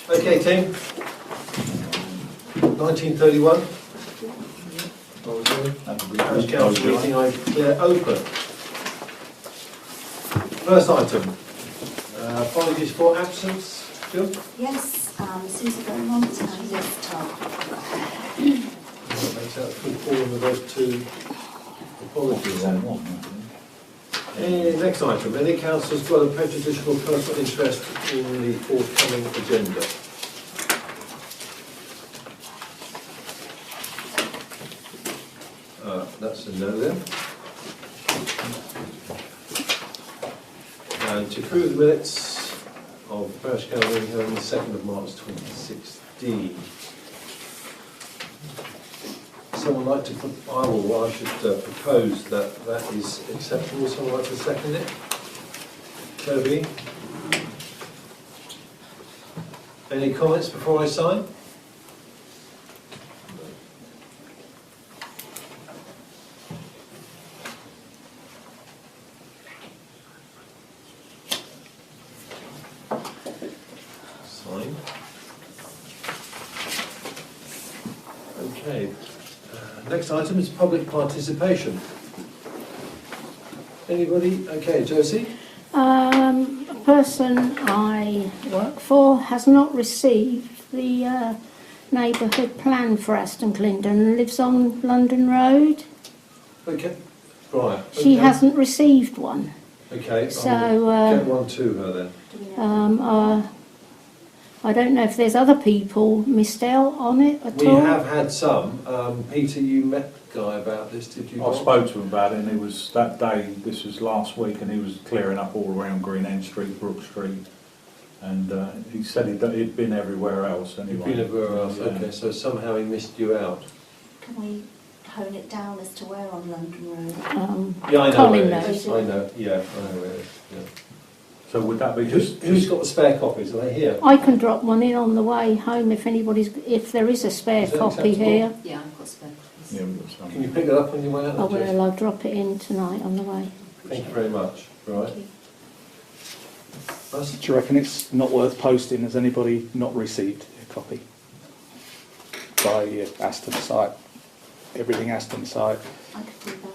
Okay, team. 1931. Parish Council meeting I declare open. First item. Apologies for absence. Jill? Yes, Susie going on to this top. Makes that a full form of those two apologies. Next item. Any councillors got a prejudicial personal interest in the forthcoming agenda? That's a no then. And to approve the minutes of the Parish Council meeting held on the 2nd of March 2016. Someone like to, I should propose that that is acceptable. Someone like to second it? Toby? Any comments before I sign? Sign. Okay. Next item is public participation. Anybody? Okay, Josie? A person I work for has not received the neighbourhood plan for Aston Clinton and lives on London Road. Okay. Right. Okay. She hasn't received one. Okay. So, I'll get one to her then. I don't know if there's other people missed out on it at We all. have had some. Peter, you met the guy about this, did you? I spoke to him about it, and he was that day. This was last week, and he was clearing up all around Green End Street, Brook Street, and he said he'd been everywhere else. Anyway, Been everywhere else. Yeah. Okay, so somehow he missed you out. Can we hone it down as to where on London Road? Yeah, I know Colin where it is. knows. I know. Yeah, I know where it is. Yeah. So would that be Who's got the spare copies? Are they here? I can drop one in on the way home if there is a spare Is that copy acceptable? here. Yeah, I've got spare copies. Yeah, we've got some. Can you pick it up on your way out? I then, Jess? will. I'll drop it in tonight on the way. Thank you very much. Right. Thank you. Russ? Do you reckon it's not worth posting? Has anybody not received a copy? By Aston site, everything Aston site. I could do that.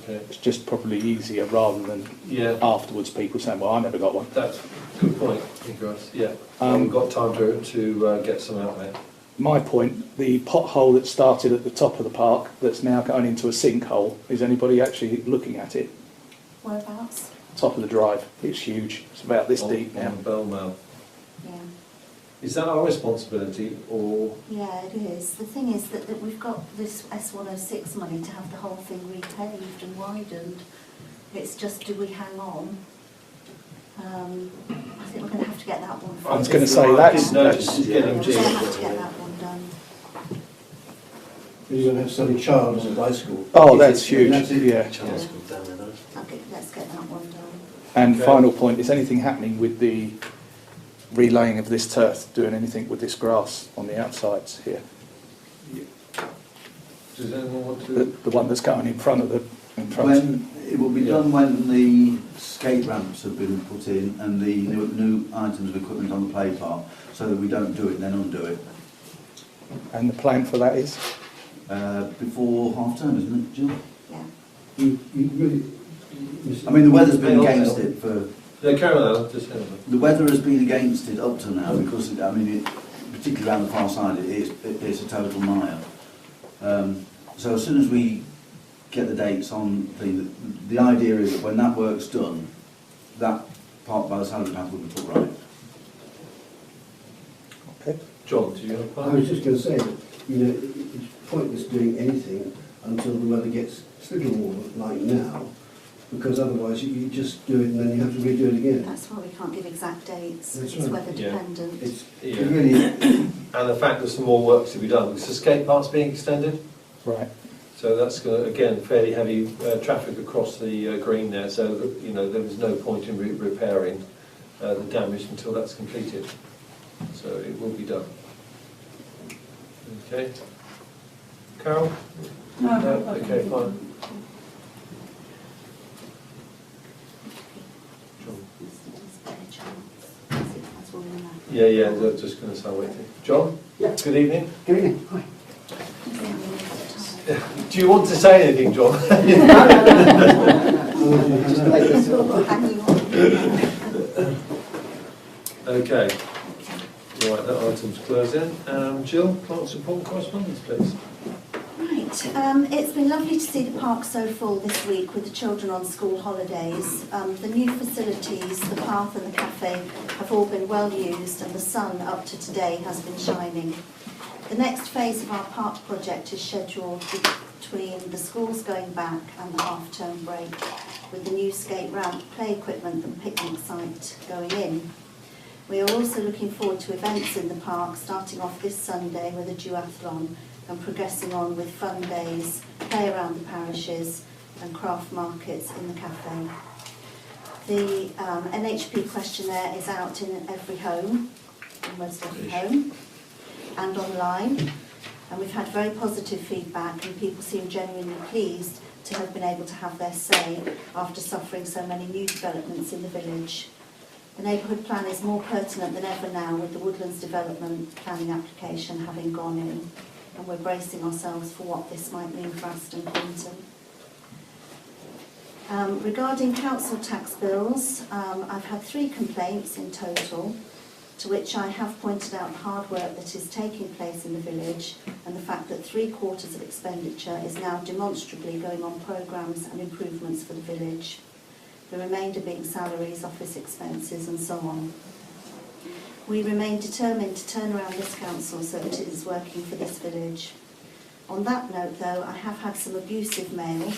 Okay. It's just probably easier rather than Yeah. afterwards people saying, well, I never got one. That's a good point. Thank you, Russ. Yeah. We've got time to get some out there. My point, the pothole that started at the top of the park that's now going into a sinkhole, is anybody actually looking at it? Whereabouts? Top of the drive, it's huge, it's about this deep now. On Belmont. Yeah. Is that our responsibility or? Yeah, it is. The thing is that we've got this S106 money to have the whole thing repaved and widened. It's just, do we hang on? I think we're going to have to get that one. I was going to say Right, that's notice is getting We're going to have to due. get that one done. You're going to have some child as a bicycle. Oh, that's huge, That's it. yeah. Chance goes down there, though. Okay, let's get that one done. And Okay. final point, is anything happening with the relaying of this turf, doing anything with this grass on the outsides here? Does anyone want The, to? the one that's going in front of the... In front. When it will be done when the skate ramps have been put in and the new items of equipment on the play park, so that we don't do it then undo it. And the plan for that is? Before half term, isn't it, Jill? Yeah. You really... I mean, the weather's been Hang on, against hang on. it for... No, Carol, just hang on. The weather has been against it up to now because, particularly around the far side, it's a total mire. So as soon as we get the dates on the idea is that when that work's done, that part by the side of the path will be put right. Okay. John, do you have a I plan? was just going to say that, it's pointless doing anything until the weather gets slightly warmer, like now, because otherwise you just do it and then you have to redo it again. That's why we can't give exact dates. That's It's right. weather Yeah. dependent. It's Yeah. it really... And the fact there's some more work to be done, because the skate park's being extended, Right. so that's going to, again, fairly heavy traffic across the green there, so, there was no point in repairing the damage until that's completed. So it will be done. Okay. Carol? No, okay, fine. John? There's a better chance. That's all in that. Yeah, I was just going to start waiting. John? Yeah. Good evening. Good evening. Hi. Do you want to say anything, John? Just like this. Hanging on. Okay. Right, that item's closing. Jill, Clerk's report correspondence, please. Right, it's been lovely to see the park so full this week with the children on school holidays. The new facilities, the path and the cafe have all been well used, and the sun up to today has been shining. The next phase of our park project is scheduled between the schools going back and the half-term break, with the new skate ramp, play equipment and picnic site going in. We are also looking forward to events in the park, starting off this Sunday with a duathlon and progressing on with fun days, play around the parishes and craft markets in the cafe. The NHP questionnaire is out in every home, almost every home, and online, and we've had very positive feedback, and people seem genuinely pleased to have been able to have their say after suffering so many new developments in the village. The neighbourhood plan is more pertinent than ever now, with the Woodlands development planning application having gone in, and we're bracing ourselves for what this might mean for Aston Clinton. Regarding council tax bills, I've had 3 complaints in total, to which I have pointed out the hard work that is taking place in the village and the fact that 3/4 of expenditure is now demonstrably going on programmes and improvements for the village, the remainder being salaries, office expenses and so on. We remain determined to turn around this council so that it is working for this village. On that note though, I have had some abusive mail,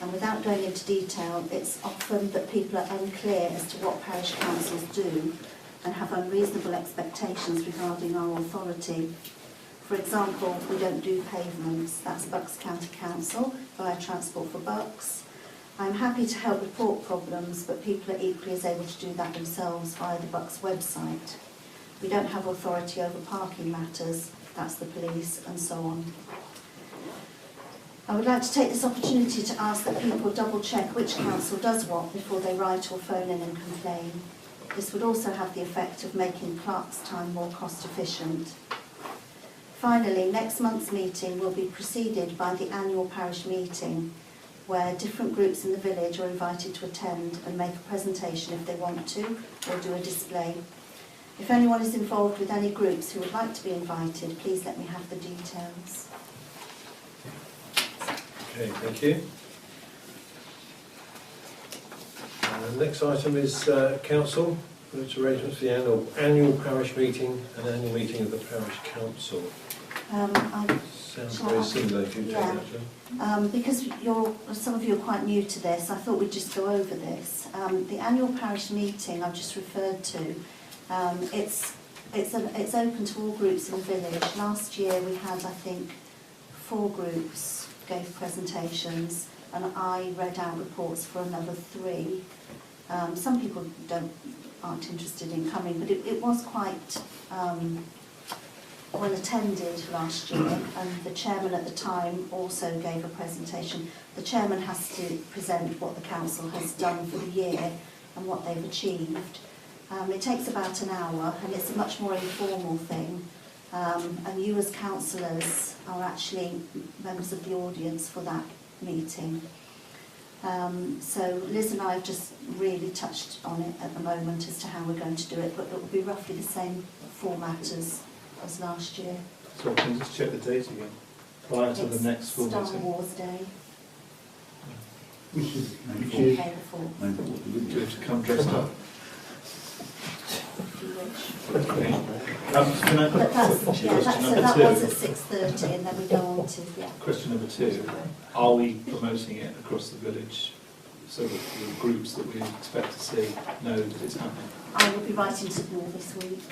and without going into detail, it's often that people are unclear as to what parish councils do and have unreasonable expectations regarding our authority. For example, we don't do pavements, that's Bucks County Council via Transport for Bucks. I'm happy to help report problems, but people are equally as able to do that themselves via the Bucks website. We don't have authority over parking matters, that's the police, and so on. I would like to take this opportunity to ask that people double check which council does what before they write or phone in and complain. This would also have the effect of making clerks' time more cost efficient. Finally, next month's meeting will be preceded by the annual parish meeting, where different groups in the village are invited to attend and make a presentation if they want to, or do a display. If anyone is involved with any groups who would like to be invited, please let me have the details. Okay, thank you. Next item is council, which arrangements for the annual parish meeting and annual meeting of the parish council. Sounds very similar if you take that, Jill. Because some of you are quite new to this, I thought we'd just go over this. The annual parish meeting I've just referred to, it's open to all groups in the village. Last year we had, I think, 4 groups gave presentations, and I read out reports for another 3. Some people aren't interested in coming, but it was quite well attended last year, and the chairman at the time also gave a presentation. The chairman has to present what the council has done for the year and what they've achieved. It takes about an hour, and it's a much more informal thing, and you as councillors are actually members of the audience for that meeting. So Liz and I have just really touched on it at the moment as to how we're going to do it, but it will be roughly the same format as last year. So can you just check the date again? Prior to the next school Star meeting. Wars Day, Which is May the 4th, Do you have to come dressed up? if you wish. Can I But that's, question yeah, so number that 2? was at 6:30, and then we go on to, yeah. Question number 2, are we promoting it across the village so that the groups that we expect to see know that it's happening? I will be writing to them all this week.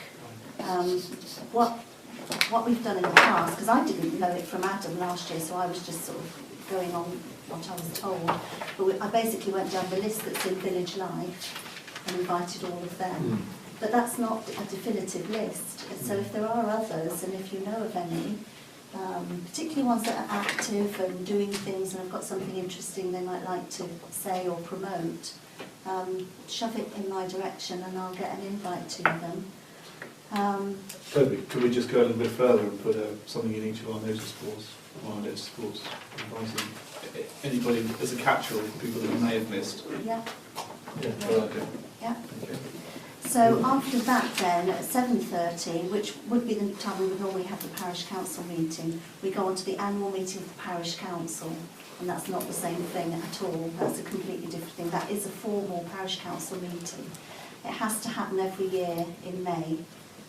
What we've done in the past, because I didn't know it from Adam last year, so I was just sort of going on what I was told, but I basically went down the list that's in Village Life and invited all of them. But that's not a definitive list, so if there are others, and if you know of any, particularly ones that are active and doing things and have got something interesting they might like to say or promote, shove it in my direction and I'll get an invite to them. Could we just go a little bit further and put something in each of our notice boards, advising anybody as a catch-all for people that we may have missed? Yeah. Yeah, I like it. Yeah. Okay. So after that then, at 7:30, which would be the time we would normally have the parish council meeting, we go on to the annual meeting of the parish council, and that's not the same thing at all. That's a completely different thing. That is a formal parish council meeting. It has to happen every year in May,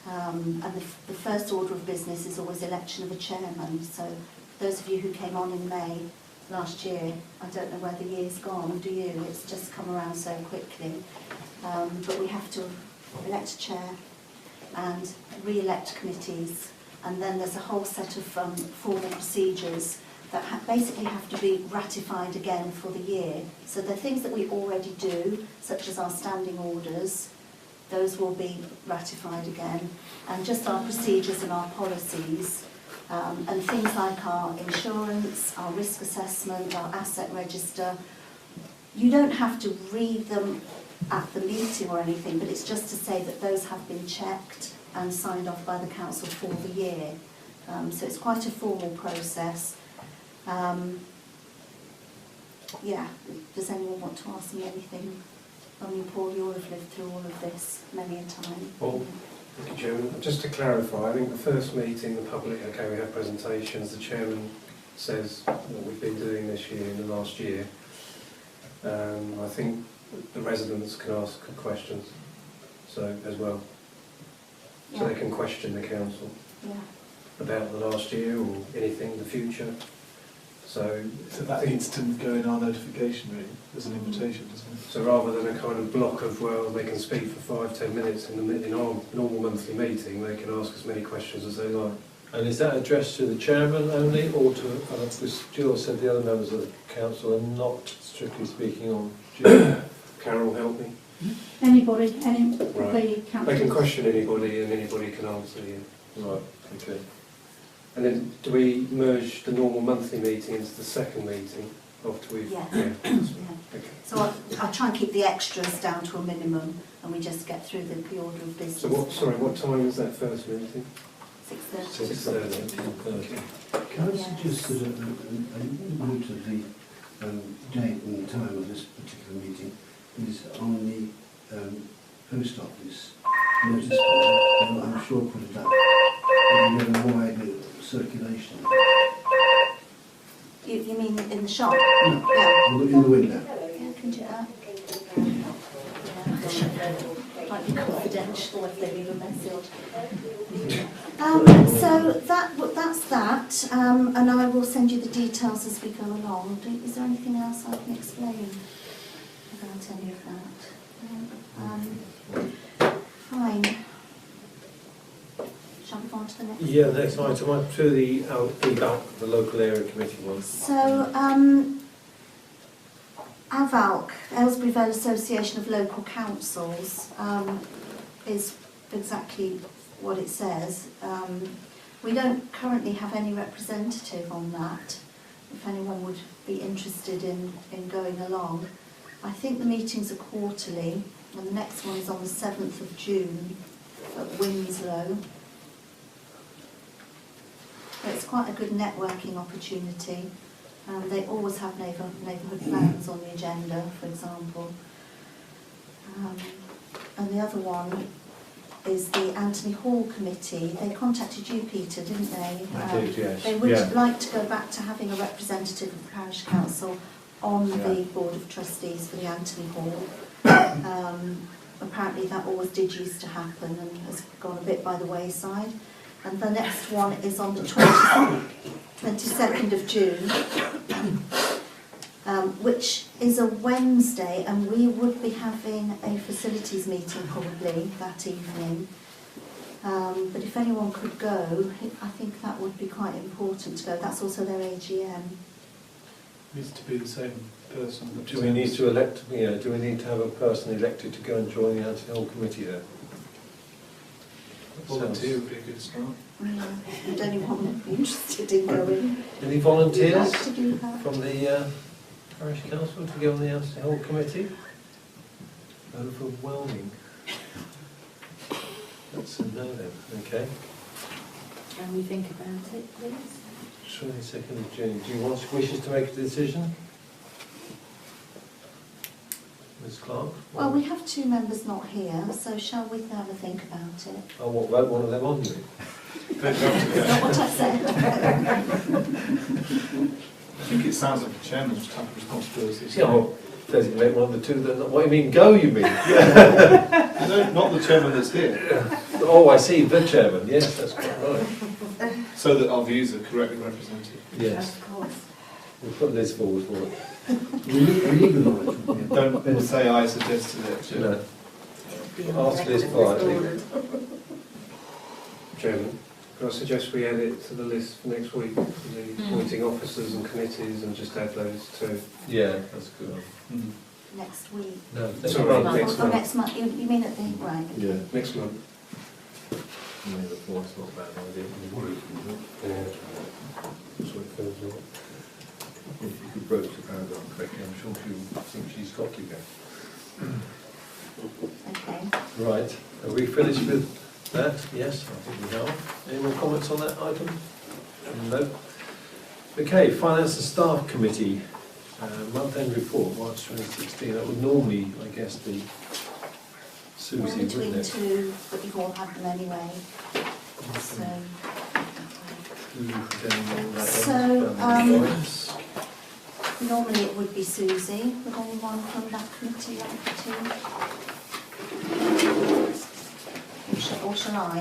and the first order of business is always election of a chairman. So those of you who came on in May last year, I don't know where the year's gone, do you? It's just come around so quickly. But we have to elect a chair and re-elect committees, and then there's a whole set of formal procedures that basically have to be ratified again for the year. So the things that we already do, such as our standing orders, those will be ratified again, and just our procedures and our policies, and things like our insurance, our risk assessment, our asset register. You don't have to read them at the meeting or anything, but it's just to say that those have been checked and signed off by the council for the year. So it's quite a formal process. Yeah, does anyone want to ask me anything? I mean, Paul, you all have lived through all of this many a time. Well, thank you, Chairman. Just to clarify, I think the first meeting, the public, okay, we have presentations, the Chairman says what we've been doing this year and the last year. I think the residents can ask questions, so as well. So Yeah. they can question the council Yeah. about the last year or anything in the future. So that needs to go in our notification really, as an invitation, doesn't it? So rather than a kind of block of, well, they can speak for 5-10 minutes in our normal monthly meeting, they can ask as many questions as they like. And is that addressed to the chairman only, or to, because Jill said the other members of the council are not strictly speaking on? Jill, Carol, help me. Anybody, any Right. the council. They can question anybody and anybody can answer you. Right, okay. And then do we merge the normal monthly meeting into the second meeting after we've... Yeah. Yeah. Yeah. Okay. So I try and keep the extras down to a minimum, and we just get through the order of business. So what time is that first meeting? 6:30. 6:30. Can I Yes. suggest that a note of the date and time of this particular meeting is on the post office notice board, and I'm sure put it up in a wide circulation. You mean in the shop? No, Yeah. in the window. Yeah, can do that. Yeah. Might be confidential if they leave a message. So that's that, and I will send you the details as we go along. Is there anything else I can explain about any of that? Fine. Shall we go on to the next? Yeah, the next item, on to the EBALC, the local area committee one. So, AVALC, Aylesbury Vale Association of Local Councils, is exactly what it says. We don't currently have any representative on that, if anyone would be interested in going along. I think the meetings are quarterly, and the next one is on the 7th of June at Winslow. It's quite a good networking opportunity. They always have neighbourhood plans on the agenda, for example. And the other one is the Anthony Hall Committee. They contacted you, Peter, didn't they? I did, yes. They would Yeah. like to go back to having a representative of the Parish Council on the Board of Trustees for the Anthony Hall. Apparently that always did used to happen and has gone a bit by the wayside. And the next one is on the 22nd of June, which is a Wednesday, and we would be having a facilities meeting probably that evening. But if anyone could go, I think that would be quite important to go. That's also their AGM. Needs to be the same person. that Do we need presents. to elect, do we need to have a person elected to go and join the Anthony Hall committee there? Volunteer would be a good start. Would anyone be interested in going? Any Would volunteers you like to do that? from the parish council to go on the Anthony Hall committee? Overwhelming. That's a no then, okay. Can we think about it, please? 22nd of June. Do you wishes to make a decision? Ms Clark? Well, we have two members not here, so shall we have a think about it? Oh, what, vote one of them on you? That's not what I said. I think it sounds like the chairman's type of responsibility. Yeah, well, designate one of the two that, what do you mean, go, you mean? No, not the chairman that's here, Oh, I see, the chairman, yes, that's quite right. so that our views are correctly represented. Yes, Of course. we'll put Liz forward for it. Legal knowledge would be Don't say I suggested it, Chair. No. Ask Liz politely. Chairman, can I suggest we add it to the list for next week, for the appointing officers and committees, and just add those two? Yeah, that's a good one. Mhm. Next week. No, Sorry, month. next Or month. next month. You mean at the, right. Yeah, Next month. maybe before, it's not a bad idea. Yeah. That's what it feels like. If you could broach the paragraph correctly, I'm sure she'll think she's got you go. Okay. Right, are we finished with that? Yes, I think we are. Any more comments on that item? No. Okay, Finance and Staff Committee, month-end report, March 2016. That would normally, I guess, be We're in Susie, between wouldn't it? two, but you've all had them anyway. So, normally it would be Susie. Would anyone from that committee like to? Or shall I? I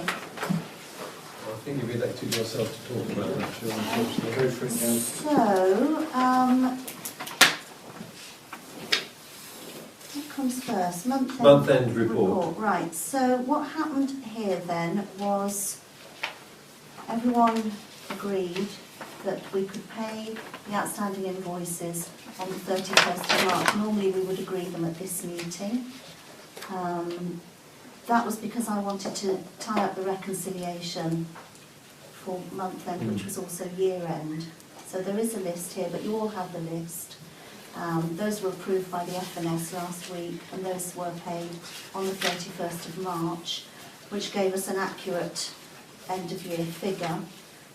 think you've elected yourself to talk about that, sure, unfortunately. Go for it, Gav. So, what comes first? Month-end report. Right, so what happened here then was everyone agreed that we could pay the outstanding invoices on the 31st of March. Normally we would agree them at this meeting. That was because I wanted to tie up the reconciliation for month end, which was also year end. So there is a list here, but you all have the list. Those were approved by the FNS last week, and those were paid on the 31st of March, which gave us an accurate end of year figure,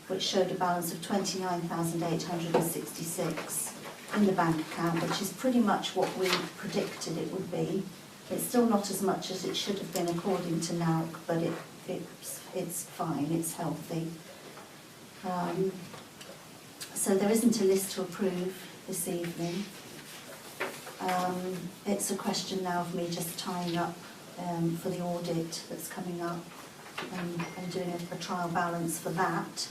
which showed a balance of 29,866 in the bank account, which is pretty much what we predicted it would be. It's still not as much as it should have been according to NALC, but it's fine, it's healthy. So there isn't a list to approve this evening. It's a question now of me just tying up for the audit that's coming up and doing a trial balance for that.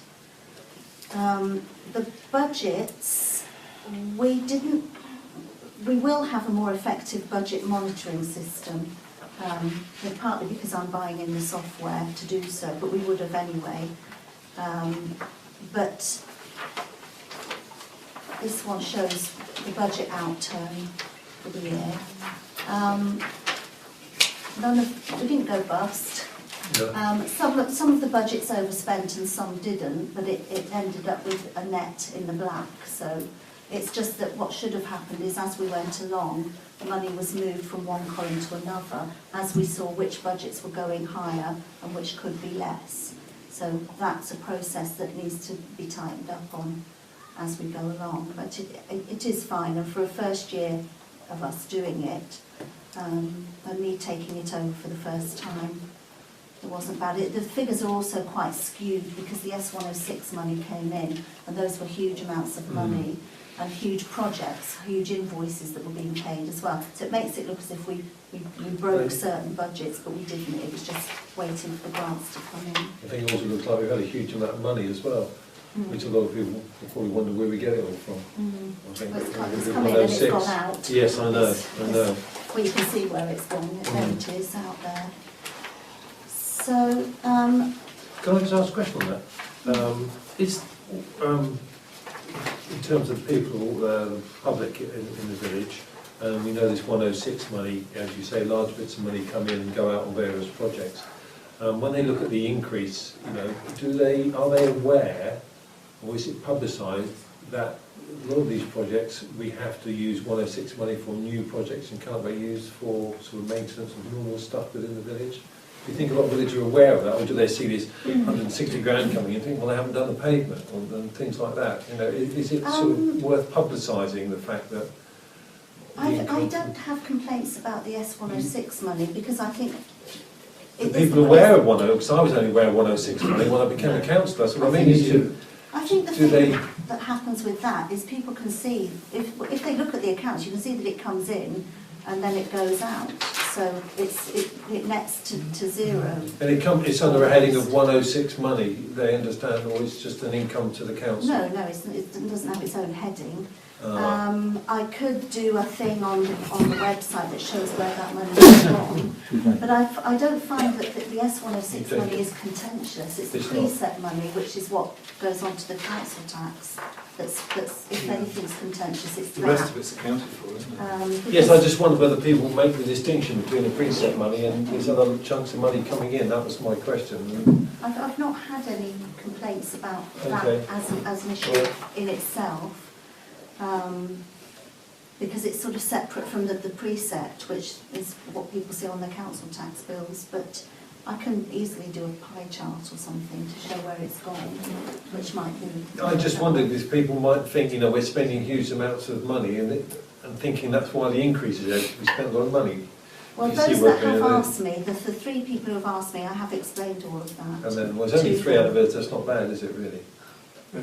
The budgets, we will have a more effective budget monitoring system, partly because I'm buying in the software to do so, but we would have anyway. But this one shows the budget outturn for the year. We didn't go bust. Yeah. Some of the budgets overspent and some didn't, but it ended up with a net in the black. So it's just that what should have happened is as we went along, the money was moved from one column to another as we saw which budgets were going higher and which could be less. So that's a process that needs to be tightened up on as we go along. But it is fine, and for a first year of us doing it, and me taking it over for the first time, it wasn't bad. The figures are also quite skewed because the S106 money came in, and those were huge amounts of money and huge projects, huge invoices that were being paid as well. So it makes it look as if we broke certain budgets, but we didn't. It was just waiting for the grants to come in. I think it also looks like we've had a huge amount of money as well, which a lot of people will probably wonder where we get it all from. I think Well, it's come with in and it's 106. gone out. Yes, I know. Well, you can see where it's gone. There it is out there. So, Can I just ask a question on that? In terms of people, the public in the village, we know this 106 money, as you say, large bits of money come in and go out on various projects. When they look at the increase, are they aware, or is it publicised, that a lot of these projects we have to use 106 money for new projects and can't be used for sort of maintenance of normal stuff within the village? Do you think a lot of villagers are aware of that, or do they see this 160 grand coming in and think, well, they haven't done the pavement, and things like that? You know, is it sort of worth publicising the fact that... I don't have complaints about the S106 money, because I think... Are people aware of 106? Because I was only aware of 106 money when I became a councillor. That's what I mean. I think the thing that happens with that is people can see, if they look at the accounts, you can see that it comes in and then it goes out. So it nets to zero. And it's under a heading of 106 money, they understand, or it's just an income to the council? No, it doesn't have its own heading. I could do a thing on the website that shows where that money is from, but I don't find that the S106 money is contentious. It's the precept money, which is what goes on to the council tax. That's if anything's contentious, it's The that. rest of it's accounted for, isn't it? Yes, I just wonder whether people make the distinction between the precept money and these other chunks of money coming in. That was my question. I've not had any complaints about Okay. that as an issue in itself. Because it's sort of separate from the precept, which is what people see on their council tax bills, but I can easily do a pie chart or something to show where it's gone, which might be... I just wondered, because people might think, you know, we're spending huge amounts of money and thinking that's why the increase is there, because we spend a lot of money. Well, those that have asked me, the 3 people who have asked me, I have explained all of that. And then, well, there's only 3 out of it, that's not bad, is it really?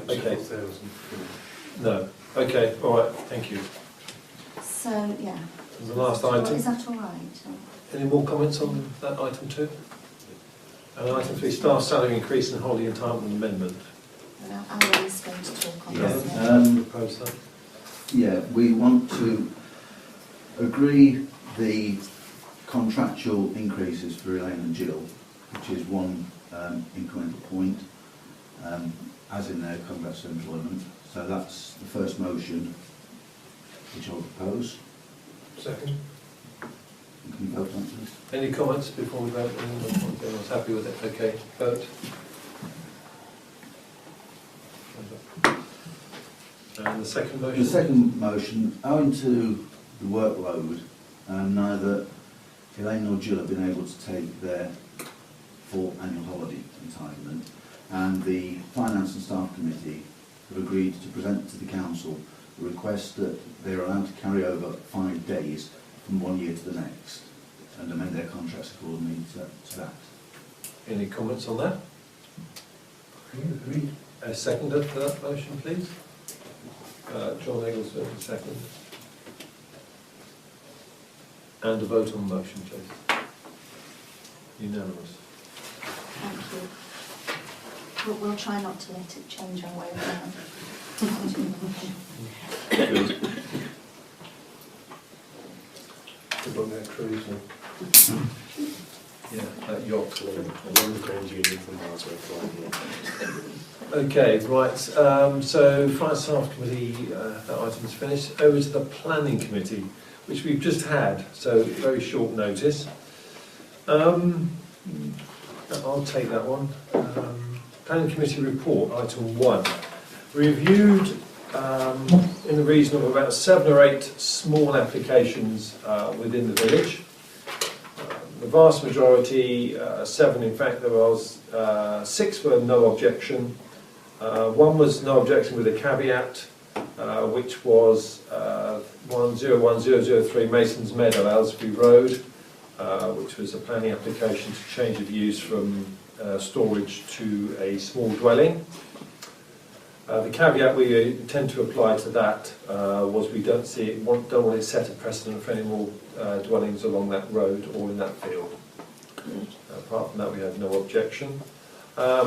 Okay. No. Okay, all right, thank you. So, yeah. And the last item. Is that all right? Any more comments on that item 2? And item 3, staff salary increase and holiday entitlement amendment. Well, Alan is going to talk on this. Propose that. Yeah, we want to agree the contractual increases for Elaine and Jill, which is 1 incremental point, as in their contracts of employment. So that's the first motion, which I'll propose. Second. Can you vote on it, please? Any comments before we vote? Everyone's happy with it? Okay, vote. And the second motion? The second motion, owing to the workload, neither Elaine nor Jill have been able to take their full annual holiday entitlement, and the Finance and Staff Committee have agreed to present to the Council a request that they are allowed to carry over 5 days from 1 year to the next and amend their contracts accordingly to that. Any comments on that? Agreed. A seconder for that motion, please. John Egglesworth, a second. And a vote on the motion, please. Unanimous. Thank you. We'll try not to let it change our way around. Good. Good on that cruise one. Yeah, that yacht. One grand union from Okay, right. So, Finance Staff Committee, that item's finished. Over to the Planning Committee, which we've just had, so very short notice. I'll take that one. Planning Committee report, item 1. Reviewed in the region of about 7 or 8 small applications within the village. The vast majority, 7 in fact, there was 6 were no objection. 1 was no objection with a caveat, which was 101003 Mason's Meadow, Aylesbury Road, which was a planning application to change of use from storage to a small dwelling. The caveat we tend to apply to that was we don't want it set a precedent for any more dwellings along that road or in that field. Apart from that, we had no objection. I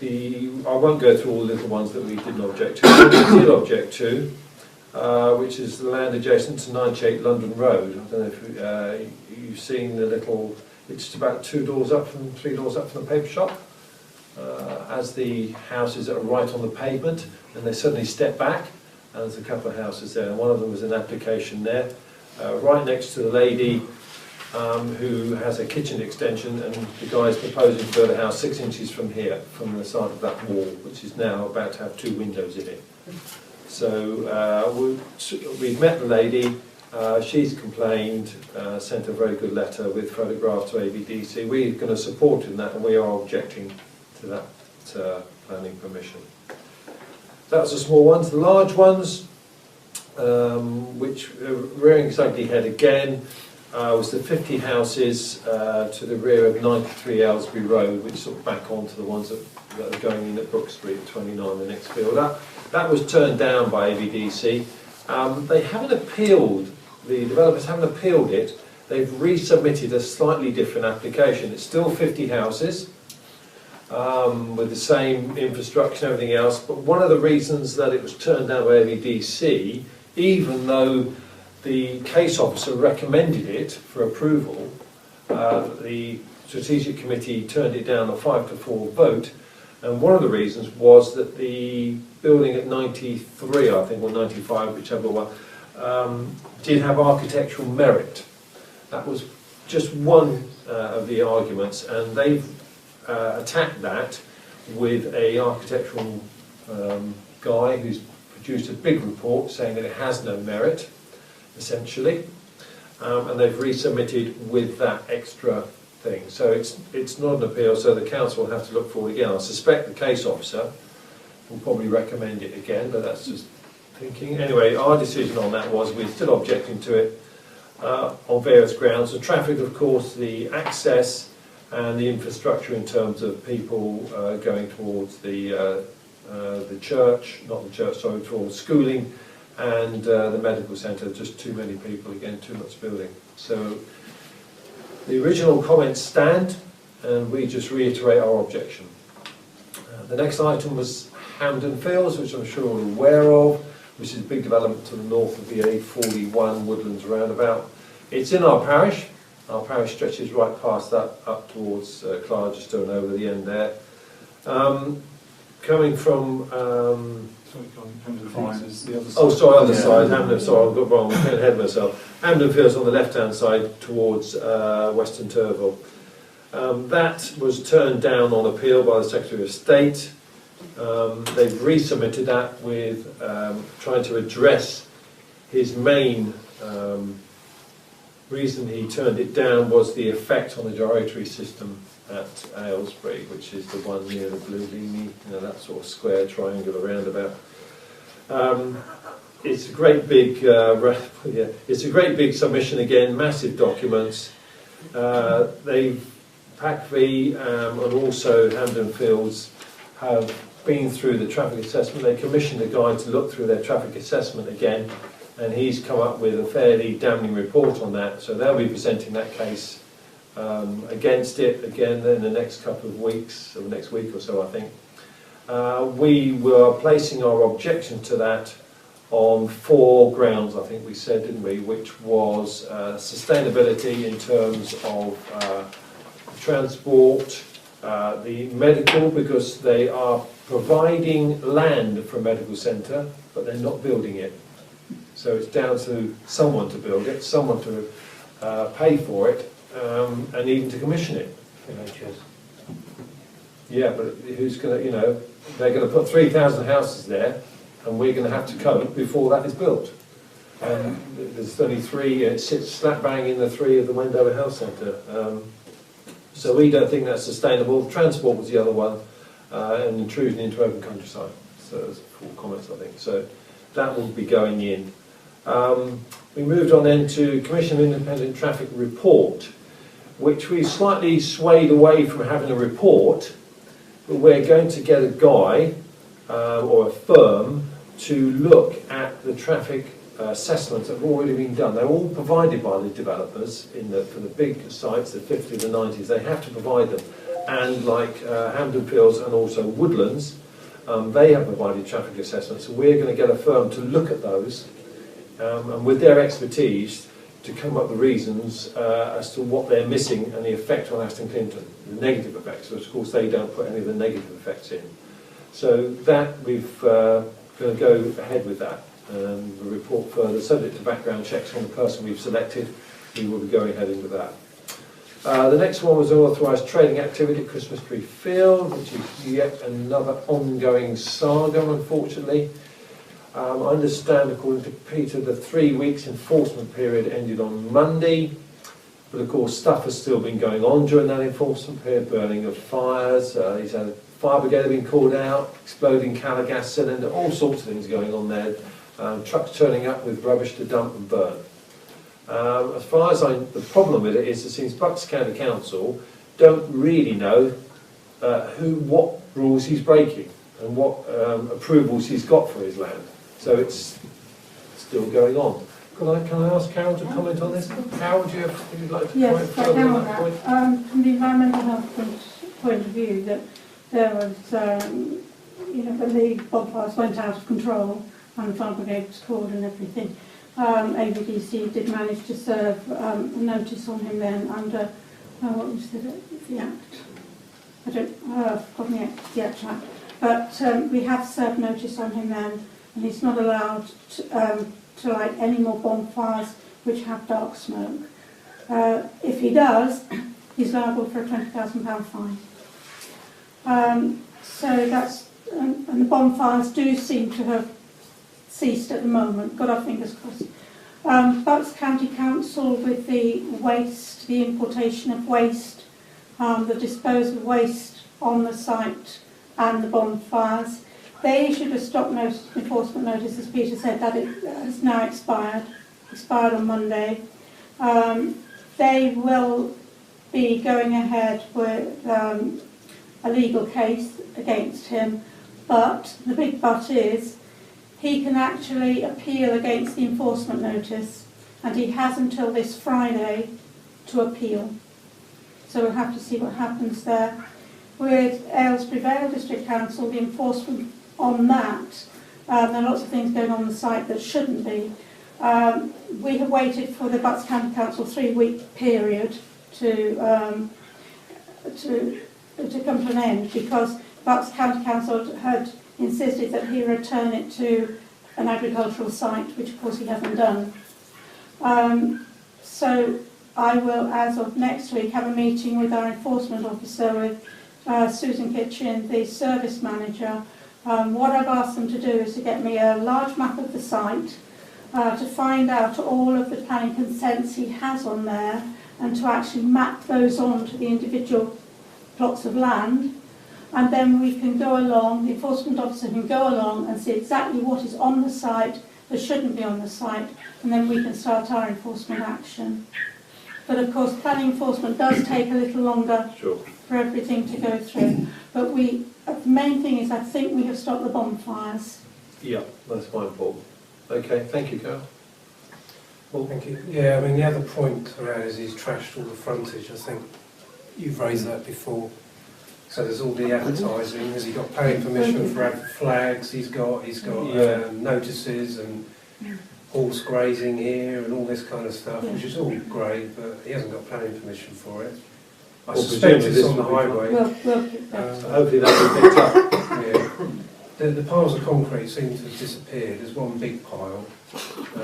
won't go through all the little ones that we didn't object to. What we did object to, which is the land adjacent to 98 London Road. I don't know if you've seen the little. It's just about 3 doors up from the paper shop. As the houses are right on the pavement, and they suddenly step back, and there's a couple of houses there, and one of them was an application there, right next to the lady who has a kitchen extension, and the guy's proposing to build a house 6 inches from here, from the side of that wall, which is now about to have 2 windows in it. So we've met the lady, She's complained, sent a very good letter with photographs to ABDC. We're going to support in that, and we are objecting to that planning permission. That's the small ones. The large ones, which rearing its ugly head again, was the 50 houses to the rear of 93 Aylesbury Road, which sort of back onto the ones that are going in at Brook Street, 29, the next field up. That was turned down by ABDC. They haven't appealed, the developers haven't appealed it. They've resubmitted a slightly different application. It's still 50 houses with the same infrastructure and everything else, but one of the reasons that it was turned down by ABDC, even though the case officer recommended it for approval, the strategic committee turned it down a 5-4 vote, and one of the reasons was that the building at 93, I think, or 95, whichever one, did have architectural merit. That was just one of the arguments, and they've attacked that with a architectural guy who's produced a big report saying that it has no merit, essentially, and they've resubmitted with that extra thing. So it's not an appeal, so the council will have to look forward again. I suspect the case officer will probably recommend it again, but that's just thinking. Anyway, our decision on that was we're still objecting to it on various grounds. The traffic, of course, the access and the infrastructure in terms of people going towards the church, not the church, sorry, towards schooling, and the medical centre, just too many people, again, too much building. So the original comments stand, and we just reiterate our objection. The next item was Hampden Fields, which I'm sure you're aware of, which is a big development to the north of the A41 Woodlands roundabout. It's in our parish. Our parish stretches right past that, up towards Clargeston and over the end there. Coming from... Hampden Fields is the other side. Oh, sorry, other side. Hampden, sorry, I got wrong. I'm getting ahead of myself. Hampden Fields on the left-hand side towards Western Turville. That was turned down on appeal by the Secretary of State. They've resubmitted that with trying to address his main reason he turned it down was the effect on the gyratory system at Aylesbury, which is the one near the Blue Lini, you know, that sort of square triangular roundabout. It's a great big, it's a great big submission again, massive documents. PACV and also Hampden Fields have been through the traffic assessment. They commissioned a guy to look through their traffic assessment again, and he's come up with a fairly damning report on that. So they'll be presenting that case against it again in the next couple of weeks, or next week or so, I think. We were placing our objection to that on 4 grounds, I think we said, didn't we? Which was sustainability in terms of transport, the medical, because they are providing land for a medical centre, but they're not building it. So it's down to someone to build it, someone to pay for it, and even to commission it. NHS. Yeah, but who's going to, you know, they're going to put 3,000 houses there, and we're going to have to cope before that is built. And there's only 3, it sits slap bang in the 3 of the Wendover Health Centre. So we don't think that's sustainable. Transport was the other one, and intrusion into open countryside. So there's 4 comments, I think. So that will be going in. We moved on then to Commission of Independent Traffic Report, which we slightly swayed away from having a report, but we're going to get a guy or a firm to look at the traffic assessments that have already been done. They're all provided by the developers for the big sites, the 50s, the 90s. They have to provide them. And like Hampden Fields and also Woodlands, they have provided traffic assessments. So we're going to get a firm to look at those and with their expertise to come up with reasons as to what they're missing and the effect on Aston Clinton, the negative effects. Of course, they don't put any of the negative effects in. So that we've going to go ahead with that. The report further, subject to background checks on the person we've selected, we will be going ahead with that. The next one was authorised trading activity at Christmas Tree Field, which is yet another ongoing saga, unfortunately. I understand, according to Peter, the 3 weeks enforcement period ended on Monday, but of course stuff has still been going on during that enforcement period, burning of fires, he's had a fire brigade being called out, exploding car gas cylinder, all sorts of things going on there, trucks turning up with rubbish to dump and burn. As far as the problem with it is, it seems Bucks County Council don't really know what rules he's breaking and what approvals he's got for his land. So it's still going on. Can I ask Carol to comment on this? Carol, would you like to comment further on that point? From the environmental health point of view, that there was, the bonfires went out of control and the fire brigade was called and everything. AVDC did manage to serve a notice on him then under, what was the Act? I don't, I've forgotten the Act. But we have served notice on him then, and he's not allowed to light any more bonfires which have dark smoke. If he does, he's liable for a £20,000 fine. So that's, and the bonfires do seem to have ceased at the moment, got our fingers crossed. Bucks County Council with the waste, the importation of waste, the disposal of waste on the site and the bonfires. They issued a stop notice, enforcement notice, as Peter said, that it has now expired on Monday. They will be going ahead with a legal case against him, but the big but is he can actually appeal against the enforcement notice, and he has until this Friday to appeal. So we'll have to see what happens there. With Aylesbury Vale District Council, the enforcement on that, there are lots of things going on the site that shouldn't be. We have waited for the Bucks County Council 3-week period to come to an end, because Bucks County Council had insisted that he return it to an agricultural site, which of course he hasn't done. So I will, as of next week, have a meeting with our enforcement officer, with Susan Kitchen, the service manager. What I've asked them to do is to get me a large map of the site, to find out all of the planning consents he has on there, and to actually map those on to the individual plots of land. And then we can go along, the enforcement officer can go along and see exactly what is on the site that shouldn't be on the site, and then we can start our enforcement action. But of course, planning enforcement does take a little longer for everything to go through. But the main thing is, I think we have stopped the bonfires. Yeah, that's my important. Okay, thank you, Carol. Well, thank you. Yeah, I mean, the other point around is he's trashed all the frontage. I think you've raised that before. So there's all the advertising. Has he got planning permission for flags? He's got notices and horse grazing here and all this kind of stuff, which is all great, but he hasn't got planning permission for it. I suspect it's on the highway. Hopefully that will be picked up. Yeah. The piles of concrete seem to have disappeared. There's one big pile. I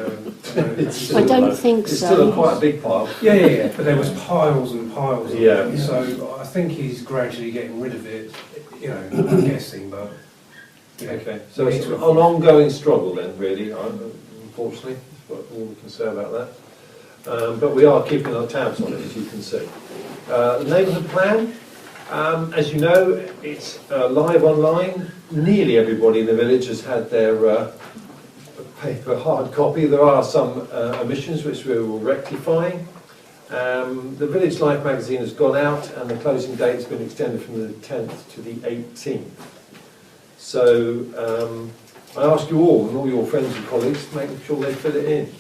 don't think so. It's still quite a big pile. Yeah. But there was piles and piles of it. Yeah. So I think he's gradually getting rid of it. I'm guessing, but okay. So it's an ongoing struggle then, really. Unfortunately, that's all we can say about that. But we are keeping our tabs on it, as you can see. The neighbourhood plan, as you know, it's live online. Nearly everybody in the village has had their paper hard copy. There are some omissions which we will rectify. The Village Life magazine has gone out, and the closing date has been extended from the 10th to the 18th. So I ask you all, and all your friends and colleagues, to make sure they fill it in.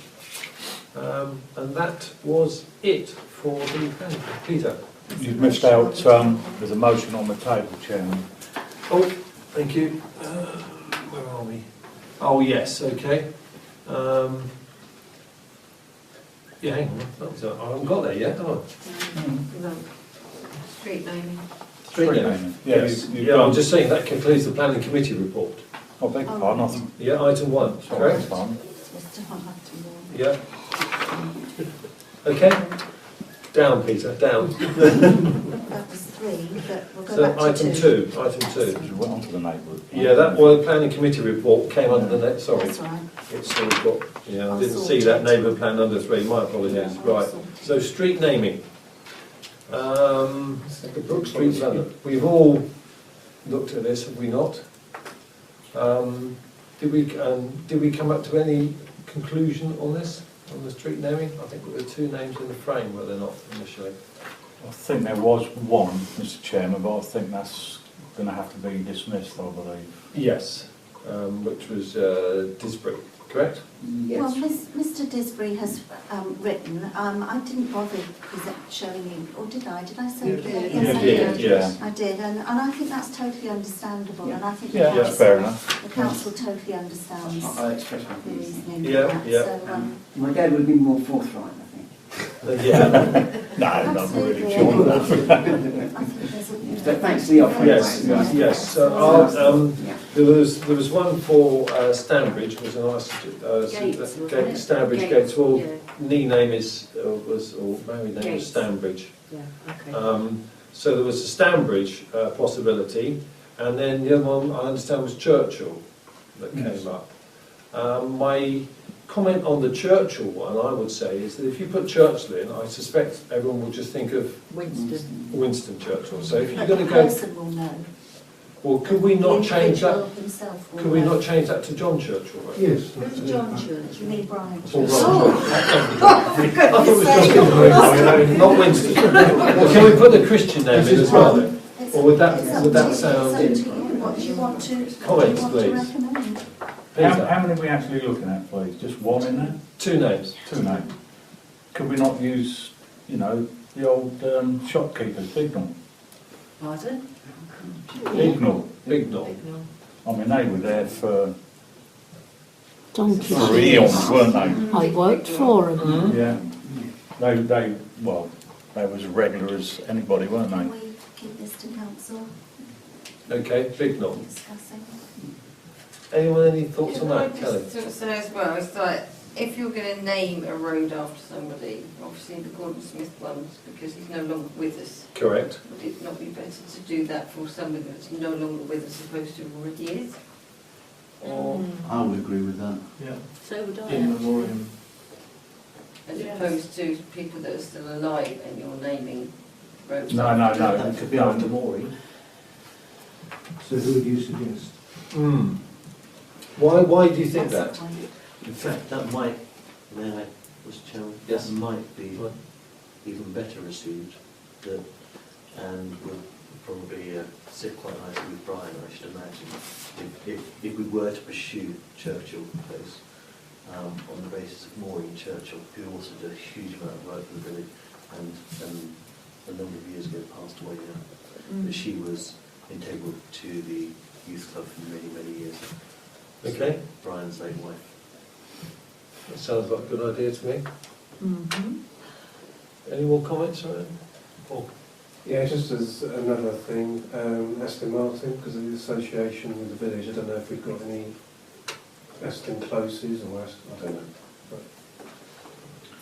And that was it for the planning. Peter? You've missed out, there's a motion on the table, Chairman. Oh, thank you. Where are we? Oh, yes, okay. Yeah, hang on. I haven't got there yet, have I? Street naming. Street naming. Yes. Yeah, I'm just saying that concludes the planning committee report. Oh, beg your pardon. Yeah, item 1, correct? Yeah. Okay. Down, Peter, down. That was 3. 3, but we'll go So back to item 2. Item 2. Because we went on to the neighbourhood. Yeah, that well, the planning committee report came under that. Sorry, That's right. it's sort of got. Yeah, I I'll didn't sort see that it. neighbourhood plan under 3. My apologies. Yeah, I'll Right. sort it. So street naming. The Brook Street London. We've all looked at this, have we not? Did we come up to any conclusion on this, on the street naming? I think there were 2 names in the frame, were there not, initially? I think there was one, Mr Chairman, but I think that's going to have to be dismissed, I believe. Yes, which was Disbury, correct? Well, Mr Disbury has written, I didn't bother showing you, or did I? Did I say You that? did. Yes, I You did, did. yes. I did, and I think that's totally understandable, and I think Yeah, the that's fair council, enough. the council totally understands I express my the views. reasoning for Yeah, that. yeah. So, My dad would have been more forthright, I think. Yeah. No, not really absolutely. sure. I think there's a... But thanks to the offer. Yes, anyway. yes. So Yeah. there was one for Stanbridge, was a nice Gates, wasn't it? Stanbridge Gates. Well, Yeah. knee name is or married name Gates. was Stanbridge. Yeah, okay. So there was a Stanbridge possibility, and then the other one I understand was Churchill that came up. My comment on the Churchill one, I would say, is that if you put Churchill in, I suspect everyone will just think of Winston Churchill. So if you're But going the to go, person will know. well, could we not The change that? individual himself will Could we know. not change that to John Churchill? Right? Yes. Who's John Church? You mean Brian? Or Ron Churchill. I thought it was John, not Winston. Well, can we put the Christian name in as well then? It's Or would up to that sound? you. It's up to you. What do you want to, Comments, what do you want please. to recommend? How many are we actually looking at, please? Just one in there? 2 names. 2 names. Could we not use, the old shopkeepers, Bignall? Pardon? Bignall. Bignall. I mean, they were there for Donkey. eons, weren't they? I worked for them. Mm-hmm. Yeah. They was as regular as anybody, weren't Can they? we keep this to council Okay, Bignall. discussing? Anyone any thoughts on Can I that, Kelly? just sort of say as well, it's like, if you're going to name a road after somebody, obviously the Gordon Smith one's because he's no longer with us, Correct. would it not be better to do that for somebody that's no longer with us opposed to already is? Or I would agree with that. Yeah. So would I. In memoriam. As Yes. opposed to people that are still alive and you're naming roads. No. That could be No. after Maury. So who would you suggest? Why do you think That's that? the point. In fact, that might, may I, Mr Chairman? Yes. That might be Right. even better received and would probably sit quite nicely with Brian, I should imagine, if we were to pursue Churchill Place on the basis of Maureen Churchill, who also did a huge amount of work for the village and a number of years ago passed away now. But she was integral to the youth club for many, many years. Okay, Brian's late wife. that sounds like a good idea to me. Mm-hmm. Any more comments around? Paul? Yeah, just as another thing, Aston Martin, because of the association with the village, I don't know if we've got any Aston closes or I don't know.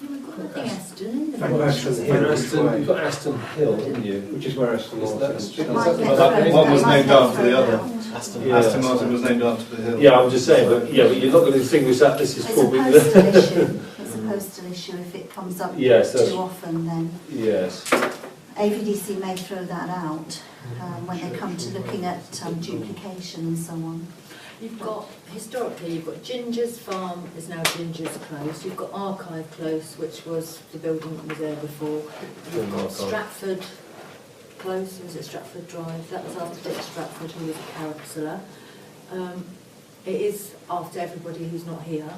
We've got nothing Aston in the Well, village. Aston You've Hill, got which way? You've got Aston Hill, haven't you? Which is where Aston Is Martin that- is. is Might that- get well, thrown- one was might named get after the thrown other. out. Yeah. Aston Martin was named after the hill. Yeah, I'm just saying, but you're not going to distinguish that. This is It's a probably postal issue. It's a postal issue. If it comes up Yes, that's- too often, then yes. AVDC may throw that out when they come to looking at duplication and so on. You've got, historically, you've got Ginger's Farm is now Ginger's Close. You've got Archive Close, which was the building that was there before. You've got Archive. Stratford Close, was it Stratford Drive? That was after Dick Stratford, who was a councillor. It is after everybody who's not here,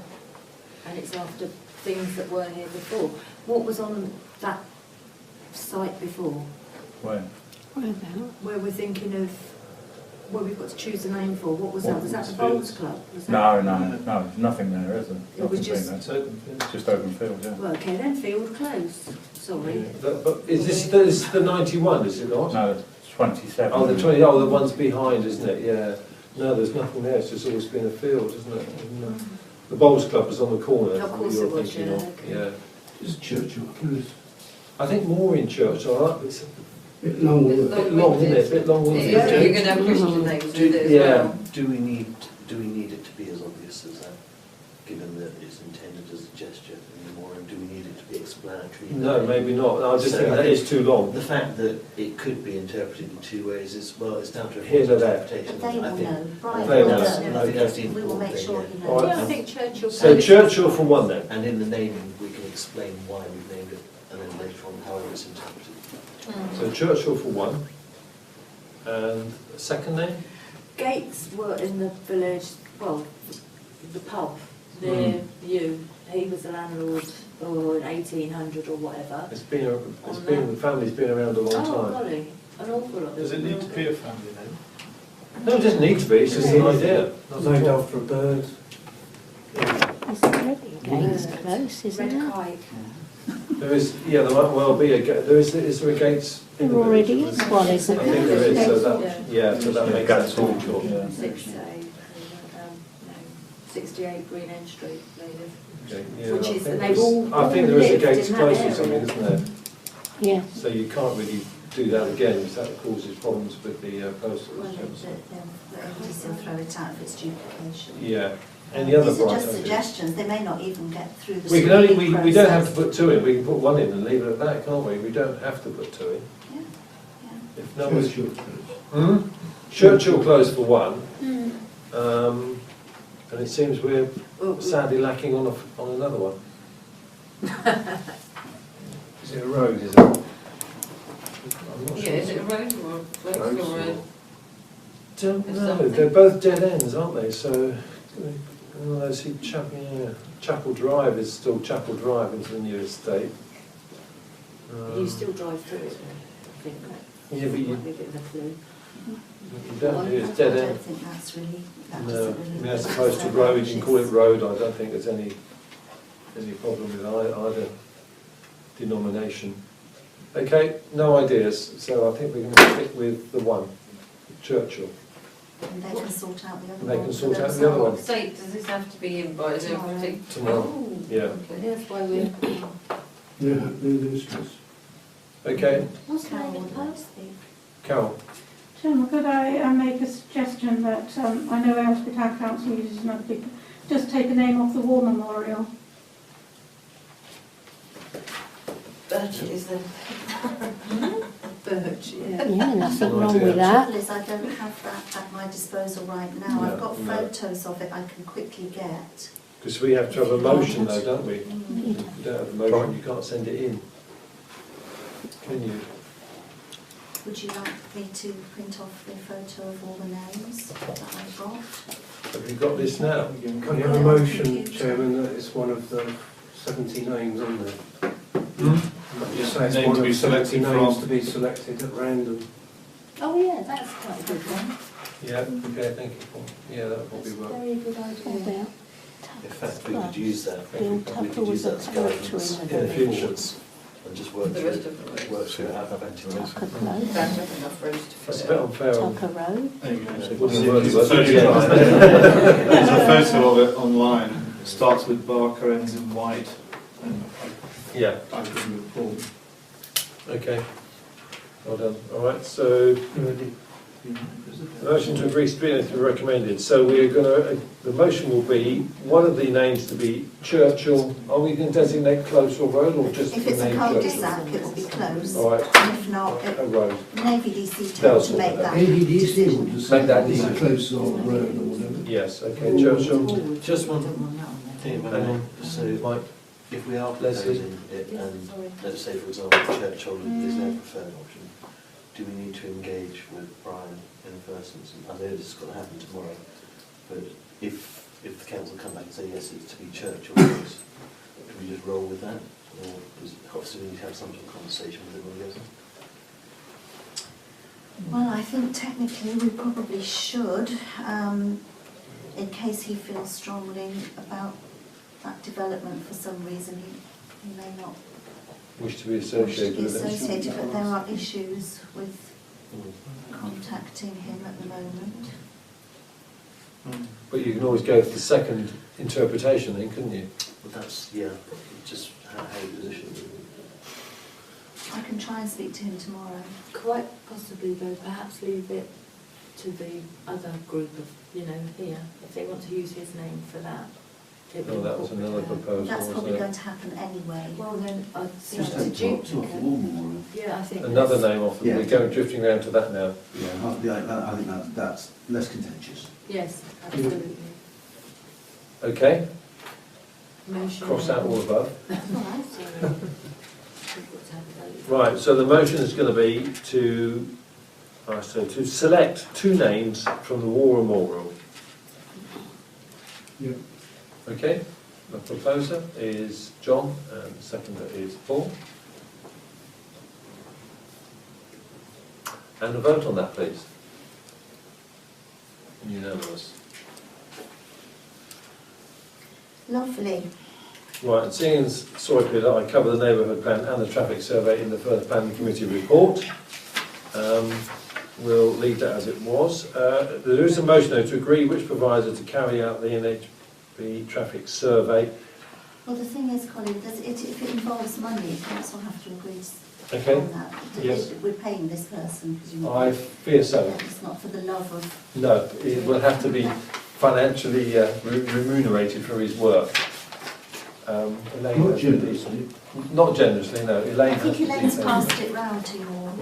and it's after things that weren't here before. What was on that site before? Where? Where we're thinking of, where we've got to choose a name for, what was that? Was that the Fields. Bowls Club? Was that- No, nothing there, is there? It was Nothing just- there. It's open field. It's just open field, yeah. Well, okay, then Field Close. Sorry. But is this the 91, is it not? No, it's 27. Oh, the 20, oh, the one's behind, isn't it? Yeah. No, there's nothing there. It's just always been a field, isn't it? And, the Bowls Club was on the corner. Of course you're it was, thinking yeah, of. okay. Yeah. Is Churchill close? I think more in church, all right. But Bit long, Bit long, isn't it? Bit long, isn't it? Yeah, you're going to have Christian names with it as well. Do we need it to be as obvious as that, given that it's intended as a gesture anymore, and do we need it to be explanatory? No, maybe not. I just think that is too long. The fact that it could be interpreted in two ways is, well, it's down to Here's everyone's a there. interpretation. But they will know. Brian They will will know. I think that's the We will important make thing, sure yeah. he All knows. right. I think Churchill. So Churchill for one then. And in the naming, we can explain why we've named it, and then later on, however it's interpreted. So Churchill for one. And a second name? Gates were in the village, well, the pub near you. He was the landlord, or in 1800 or whatever. The family's been around a long Oh, time. golly, an awful lot. Does it need to be a family name? No, it doesn't need to be, it's just an idea. Named after a bird. It's already Gates Close, isn't Red it? kite. There is, yeah, there might well be is there a Gates? in There the already village? is one, isn't I think there there? is, so that, yeah, so that makes sense. Gates Hall, Yeah. 68 Green End Street, they live. Okay, yeah, Which I is- think and there they've is- all I think there is a lived Gates in that Close or area. something, isn't there? Yeah. So you can't really do that again, because that causes problems with the postal Well, systems. the MDC will throw it out if it's duplication. Yeah. Any other These are bright just ideas? suggestions, they may not even get through the We can only, screening we don't have to process. put two in, we can put one in and leave it at that, can't we? We don't have to put two in. Yeah, If no one's... Churchill. Churchill Close for one, Mm. and it seems we're Oh, sadly lacking on another one. Is it a road, is it? I'm not Yeah, sure. is it a road or a place or a... Don't Is know, something- they're both dead ends, aren't they? So, I see Chapel Drive is still Chapel Drive into the new estate. You still drive through it, I think. Yeah, but you Might be a bit of a flu. don't do it's dead I end. don't think that's really, that No, doesn't I really. mean, as opposed to road, you can call it road, I don't think there's any problem with either denomination. Okay, no ideas, so I think we're going to stick with the one, Churchill. And they can sort out the other And one. they can for sort out the themselves. other one. What date does this have to be in by? Is there a Tomorrow. particular... Tomorrow. Oh, Yeah. okay. That's why we. No stress. Okay, What's the name of the post? Carol. Chairman, could I make a suggestion that I know Aylesbury Town Council uses another big, just take the name off the war memorial? Birch is the... Birch, yeah. Yeah, nothing No wrong idea. with The that. trouble is, I don't have that at my disposal right now. No, I've got no. photos of it I can quickly get. Because we have to have a motion though, don't we? Mm. If you don't have a motion, you can't send it in. Can you? Would you like me to print off the photo of all the names that I've got? Have you got this now? Can you have a motion, Chairman, that it's one of the 70 names on there? You say it's Name one to of be 70 selected names from. to be selected at random. Oh yeah, that's quite a good one. Yeah, okay, thank you, Paul. Yeah, that would That's probably a work. very good What idea. about In fact, we could use that, Bill we Tucker could use was a that as character guidance in the In the going future. forwards and just work The through rest it, of the roads. work through it, have Tucker eventually. Close? Don't have enough roads to That's a fit bit out. unfair on... Tucker Road? There you go. It wouldn't work, There's but- a yeah. photo of it online. Starts with Barker, ends in White. And Yeah, I agree with Paul. okay. Well done. All right, so motion to agree street name to be recommended. So we're going to, the motion will be one of the names to be Churchill. Are we going to designate close or road or just If the it's a name Churchill? cul-de-sac, it will be close. All right, And if not, a road. Navy DC They'll tend to sort make that that. ADDC will just Make that say decision. close or road or whatever. Yes, okay, Churchill. Just one Don't want that on there. thing, And so Mike, if we are Leslie? proposing it Yes, and sorry. let's say for example Churchill is their preferred option, do we need to engage with Brian in the first instance? I know this is going to happen tomorrow, but if the council come back and say yes, it's to be Churchill, do we just roll with that? Or is it, obviously we need to have some sort of conversation with everyone else? Well, I think technically we probably should, in case he feels strongly about that development for some reason. He may not Wish to be wish to associated be with it. associated, but there are issues with Mm. contacting him at the moment. But you can always go for the second interpretation then, couldn't you? But that's, yeah, just how you position it. I can try and speak to him tomorrow. Quite possibly though, perhaps leave it to the other group of, here, if they want to use his name for that. Oh, that was another proposal, That's probably wasn't going it? to happen anyway. Well then, I'd say Just it's a take tops off the duplicate. war memorial. Yeah, I think Another that's- name off, Yeah. we're going drifting round to that now. Yeah, I think that's less contentious. Yes, absolutely. Okay, Motion. cross out all above. That's all right. So, we've got to have a vote. Right, so the motion is going to be to select two names from the War Memorial. Yep. Okay, the proposer is John and the seconder is Paul. And a vote on that, please. Unanimous. Lovely. Right, and seeing as, sorry Peter, I cover the neighbourhood plan and the traffic survey in the first planning committee report. We'll leave that as it was. There is a motion though to agree which provider to carry out the NHB traffic survey. Well, the thing is, Colin, if it involves money, council have to agree Okay. on that. Yes. We're paying this person, presumably. I fear so. It's not for the love of... No, it will have to be financially remunerated for his work. Elaine Not has generously. Not generously, no. Elaine I think has Elaine's the passed it round to you all.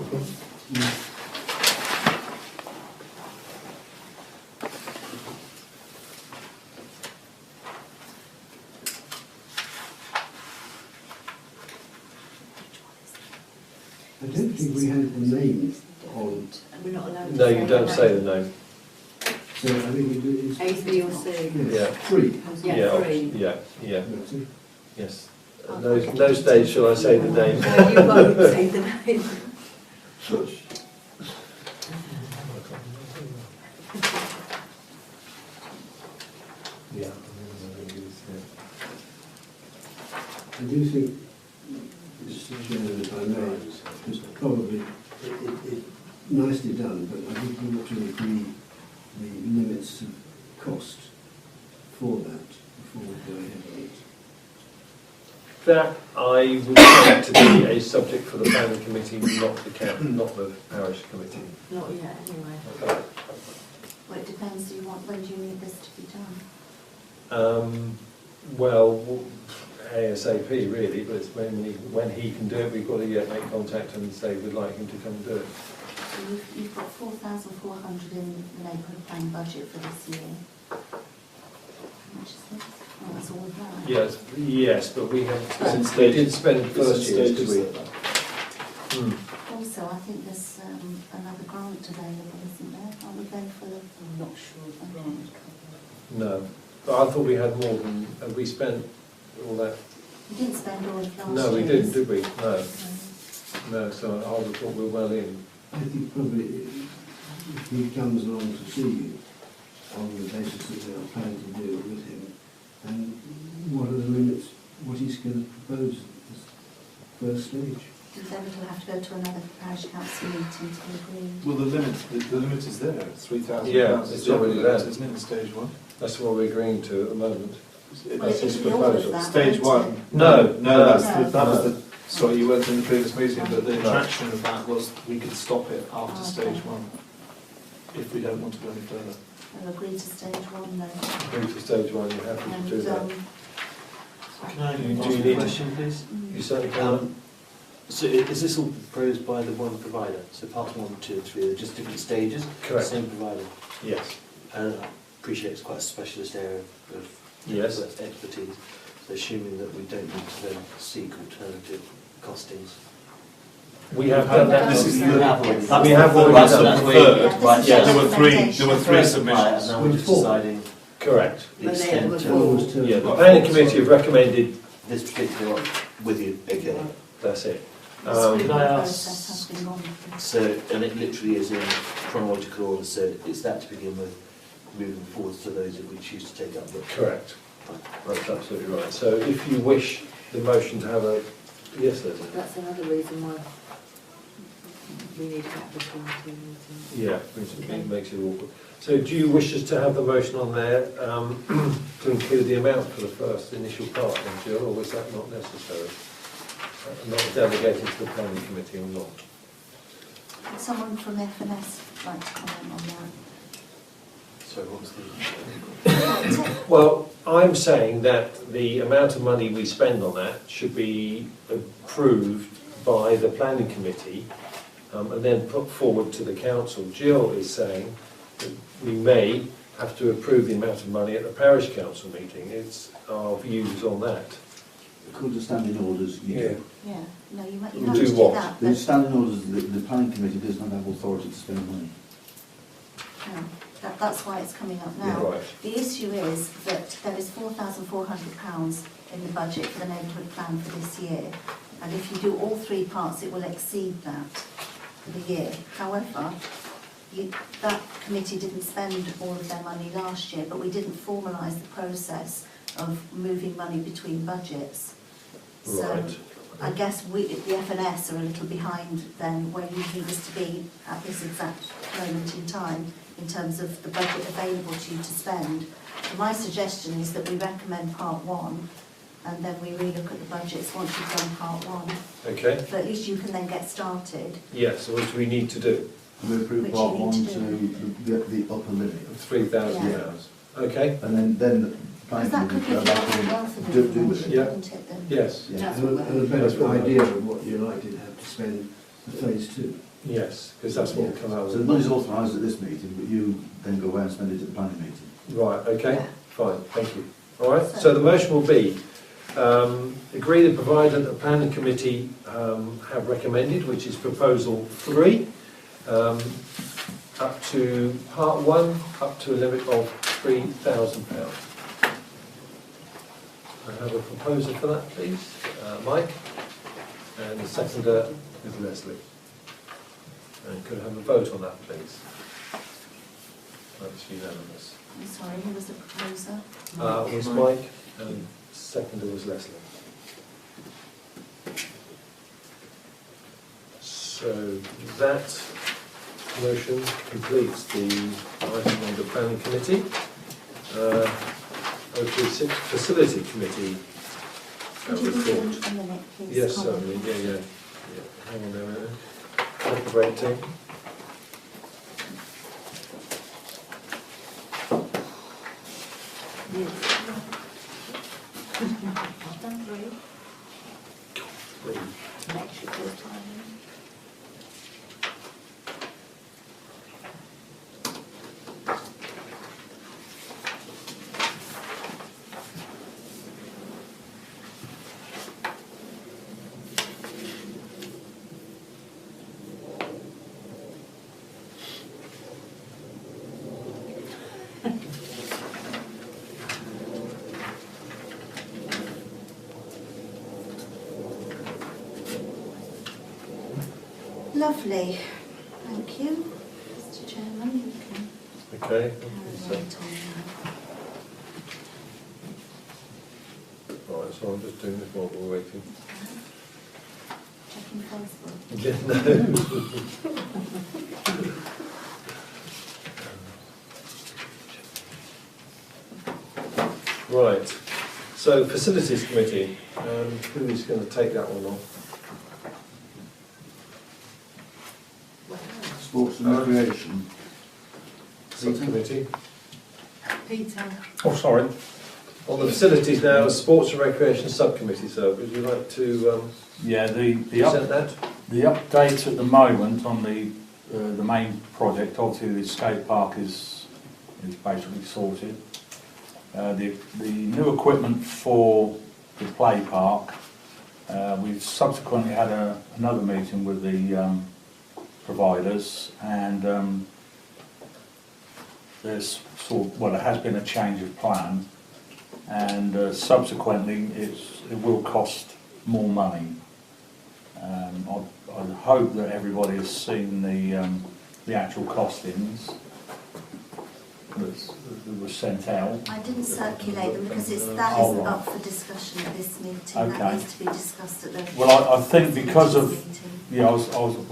I don't think we had the name on, And we're not allowed to No, say you don't the say the name. name. so I think it is... A, B or C. Yeah. 3. Yeah, three. Yeah, That's it. yes. At no stage shall I say the name. No, you won't say the name. Yeah. I do think, Mr. Chairman, if I may, it's probably nicely done, but I think we ought to agree the limits of cost for that before we go ahead on it. That I would like to be a subject for the planning committee, not the parish committee. Not yet, anyway. Okay. Well, it depends, when do you need this to be done? Well, ASAP really, but it's mainly when he can do it, we've got to make contact and say we'd like him to come and do it. So you've got 4,400 in the neighbourhood plan budget for this year. How much is this? Oh, that's all of that. Yes, but we did spend first year's, did we? Also, I think there's another grant available, isn't there? Aren't we going for the... I'm not sure of the grant. No, but I thought we had more than, we spent all that. We didn't spend all of last year's. No, we didn't, did we? No. No, so I would have thought we were well in. I think probably if he comes along to see you on the basis that they are planning to deal with him, and what are the limits, what he's going to propose at this first stage. Then we'll have to go to another parish council meeting to agree. Well, the limit is there, it's £3,000. Yeah, it's already there. Isn't it, in stage one? That's what we're agreeing to at the moment. Well, That's his it'll be all of proposal. that, Stage won't one? it? No, That was the, sorry, you weren't in the previous meeting, but the No. attraction of that was we could stop it after Okay. stage one, if we don't want to go any further. We'll agree to stage one then. Agree to stage one, you're happy to do And, that. Can I Do you ask a need- question, please? You certainly can. So is this all proposed by the one provider? So parts 1, 2 and 3 are just different stages? Correct. Same provider? Yes. And I appreciate it's quite a specialist area of Yes. expertise. So assuming that we don't need to then seek alternative costings. We have done that. This is We the- have already. We have already Right, so done that's that. the Third, Yeah, right, this is yeah. just There were three recommendation. Right, and now we're just Four. deciding Correct. the But they extent were of Almost Yeah, the turned. planning committee have recommended, this particular one with you. Okay. that's it. The Can I screening ask- process has been gone through. So, and it literally is in chronological order, so it's that to begin with, moving forward to those if we choose to take up the... Correct. That's absolutely right. So if you wish the motion to have a, yes, Leslie? That's another reason why we need to have this one to meeting. Yeah, it makes it awkward. So do you wish us to have the motion on there to include the amount for the first initial part, then, Jill, or was that not necessary? not delegated to the planning committee or not? Would someone from FNS like to comment on that? So what was the... Well, I'm saying that the amount of money we spend on that should be approved by the planning committee and then put forward to the council. Jill is saying that we may have to approve the amount of money at the parish council meeting. It's our views on that. According to standing orders, you do. Yeah, no, you have Do to do what? that. The But standing orders, the planning committee does not have authority to spend money. no, that's why it's coming up now. Right. The issue is that there is £4,400 in the budget for the neighbourhood plan for this year. And if you do all three parts, it will exceed that for the year. However, that committee didn't spend all of their money last year, but we didn't formalise the process of moving money between budgets. So Right. I guess the FNS are a little behind then where you need us to be at this exact moment in time in terms of the budget available to you to spend. So my suggestion is that we recommend part one and then we relook at the budgets once you've done part one. Okay? But at least you can then get started. Yes, so what do we need to do? We approve Which part you need one to to the upper limit. £3,000. Yeah. Okay? And then the Because planning that could committee give go you back a and wealth of do information, with it. Yeah. wouldn't it then? Yes. Yeah, That's and what a better That's what- idea of what you're likely to have to spend for phase two. Yes, because that's what will come out So the of money's authorised at this meeting, but you then go away and spend it at the planning meeting. Right, okay, Yeah. fine, thank you. All right, so the motion will be agree the provider that the planning committee have recommended, which is proposal 3, up to part 1, up to a limit of £3,000. I have a proposer for that, please. Mike, and the seconder is Leslie. And could I have a vote on that, please? That's unanimous. I'm sorry, who was the proposer? Was Mike, and seconder was Leslie. So that motion completes the item on the planning committee. Over to the facility committee Would you give report. them a minute, please? Yes, Colin? certainly, yeah. Hang on there a minute. Operating. I've done 3. Next year, full time. Lovely, thank you, Mr Chairman. You can Okay. carry right on now. Right, so I'm just doing this while we're waiting. Checking Facebook. Yeah, no. Right, so facilities committee, who is going to take that one on? Sports and recreation. Subcommittee. Peter. Oh, sorry. On the facilities now, sports and recreation subcommittee, so would you like to Yeah, the present that? update at the moment on the main project, obviously the skate park is basically sorted. The new equipment for the play park, we've subsequently had another meeting with the providers, and there's there has been a change of plan, and subsequently it will cost more money. I hope that everybody has seen the actual costings that was sent out. I didn't circulate them because that Oh, isn't right. up for discussion at this meeting. Okay. That needs to be discussed at the Well, I think because of meeting.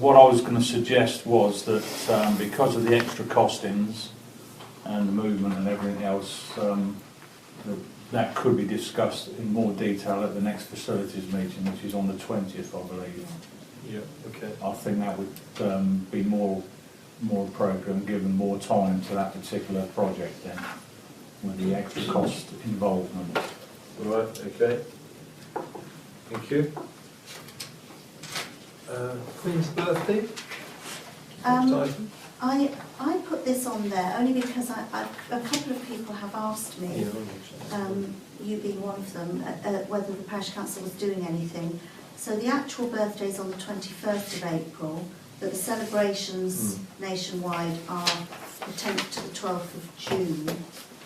what I was going to suggest was that because of the extra costings and the movement and everything else, the that could be discussed in more detail at the next facilities meeting, which is on the 20th, I believe. Yeah, okay. I think that would be more appropriate and given more time to that particular project then, with the extra cost involvement. Right, okay. Thank you. Queen's birthday? Next item? I put this on there only because a couple of people have asked me, you being one of them, whether the Parish Council was doing anything. So the actual birthday is on the 21st of April, but the celebrations nationwide are the 10th to the 12th of June,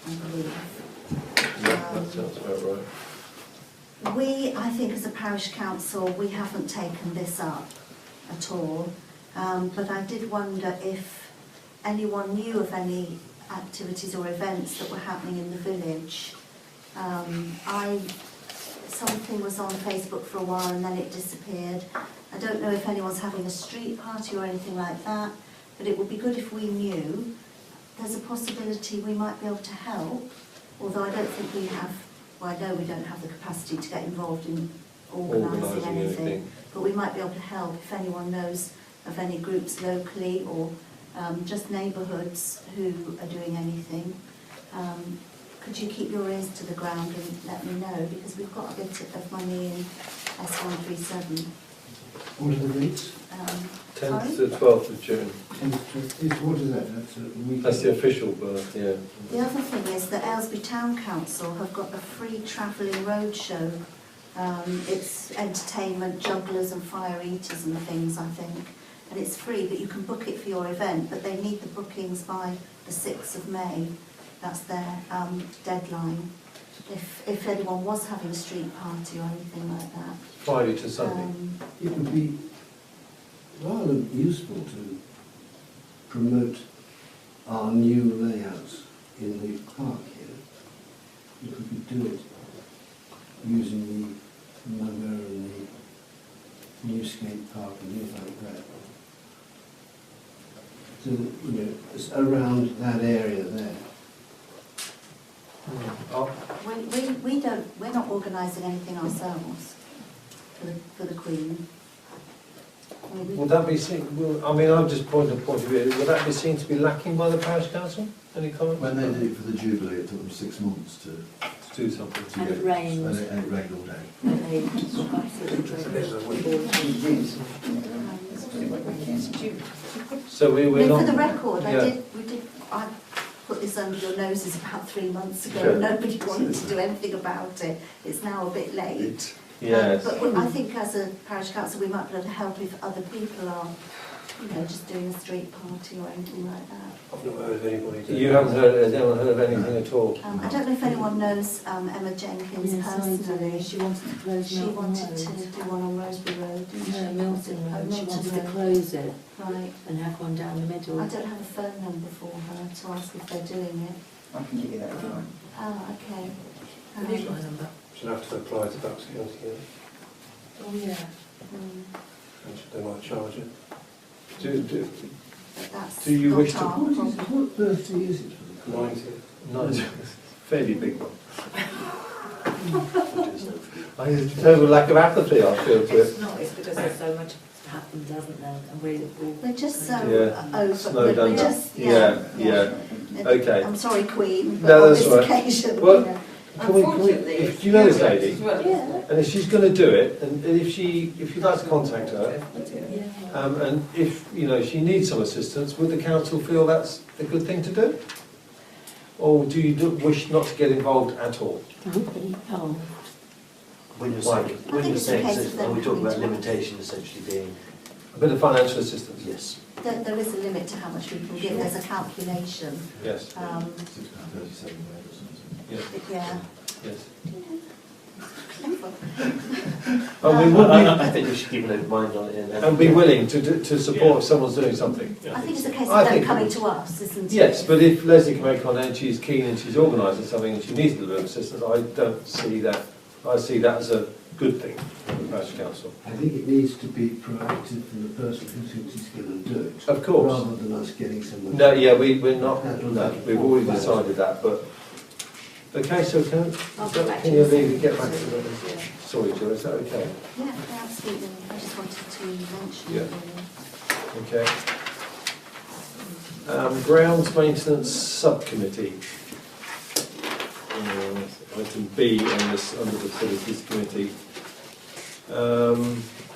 I believe. Yeah, that sounds about right. I think as a Parish Council, we haven't taken this up at all, but I did wonder if anyone knew of any activities or events that were happening in the village. Something was on Facebook for a while and then it disappeared. I don't know if anyone's having a street party or anything like that, but it would be good if we knew. There's a possibility we might be able to help, although I don't think we have, well, I know we don't have the capacity to get involved in organising anything, but we might be able to help if anyone knows of any groups locally or just neighbourhoods who are doing anything. Could you keep your ears to the ground and let me know, because we've got a bit of money in S137. What are the dates? 10th to 12th of June. What is that? That's a week. That's the official birth, yeah. The other thing is that Aylesbury Town Council have got a free travelling roadshow. It's entertainment, jugglers and fire eaters and things, I think. And it's free, but you can book it for your event, but they need the bookings by the 6th of May. That's their deadline. If anyone was having a street party or anything like that. Friday to Sunday. It would be rather useful to promote our new layouts in the park here. If we could do it using the Mugger and the new skate park and things like that. So, you know, it's around that area there. We're not organising anything ourselves for the Queen. Would that be seen, I mean, I'm just pointing a point of view, would that be seen to be lacking by the Parish Council? Any comment? When they did it for the Jubilee, it took them 6 months to do something. And it rained. And it rained all day. And they absolutely So we're not... For the record, yeah. I put this under your noses about 3 months ago. Sure. Nobody wanted to do anything about it. It's now a bit late. Yes. But I think as a Parish Council we might be able to help if other people are, you know, just doing a street party or anything like that. I've not heard of anybody doing You haven't heard of anything at all? I don't know if anyone knows Emma Jenkins personally. She wanted to close She Milton wanted Road. to do one on Rosebery Road, didn't she? No, Milton Road. She Milton wanted to Road. close it Right. and have one down the middle. I don't have a phone number for her to ask if they're doing it. I can get you that if you want. Oh, okay. Have you got a number? She'll have to apply to Bucks County, yeah, Oh, yeah. and they might charge it. But that's Do you not wish to- our problem. What birthday is it for the Queen? 90. No, fairly big one. I have a total lack of apathy, I feel, to It's it. not, it's because there's so much happens, hasn't there? And we're We're just so Yeah. over. Snowed We're under. just, Yeah. Okay. I'm sorry, Queen, but No, on that's this all right. occasion, Well, you know. Can we, Unfortunately, do you know this lady? as well. Yeah. And if she's going to do it, and if you'd like to contact her, Yeah. and if she needs some assistance, would the council feel that's a good thing to do, or do you wish not to get involved at all? Oh, When you're Why? saying, I when think you're it's a saying, case of are we them talking about coming to us. limitation essentially being, A bit of financial assistance. yes, There is a limit to how much we can give. There's a calculation. Yes. £6.37 or something. Yes. Yeah. Yes. Clever. And we would I think we should keep an open mind on it. and be willing to support if someone's doing something. I think it's a case I of them think- coming to us, isn't it? Yes, but if Leslie can make on and she's keen and she's organising something and she needs a little bit of assistance, I don't see that. I see that as a good thing for the Parish Council. I think it needs to be proactive from the person who thinks he's going to do it. Of course. Rather than us getting someone. No, yeah, we're not. No, we've already decided that, but Okay, so I'll go back can to you the leave, get back to second, that? yeah. Sorry, Joe, is that okay? Yeah, absolutely. I just wanted to mention Yeah. it really. Okay. Grounds Maintenance Subcommittee. Item B on this, under the Facilities Committee.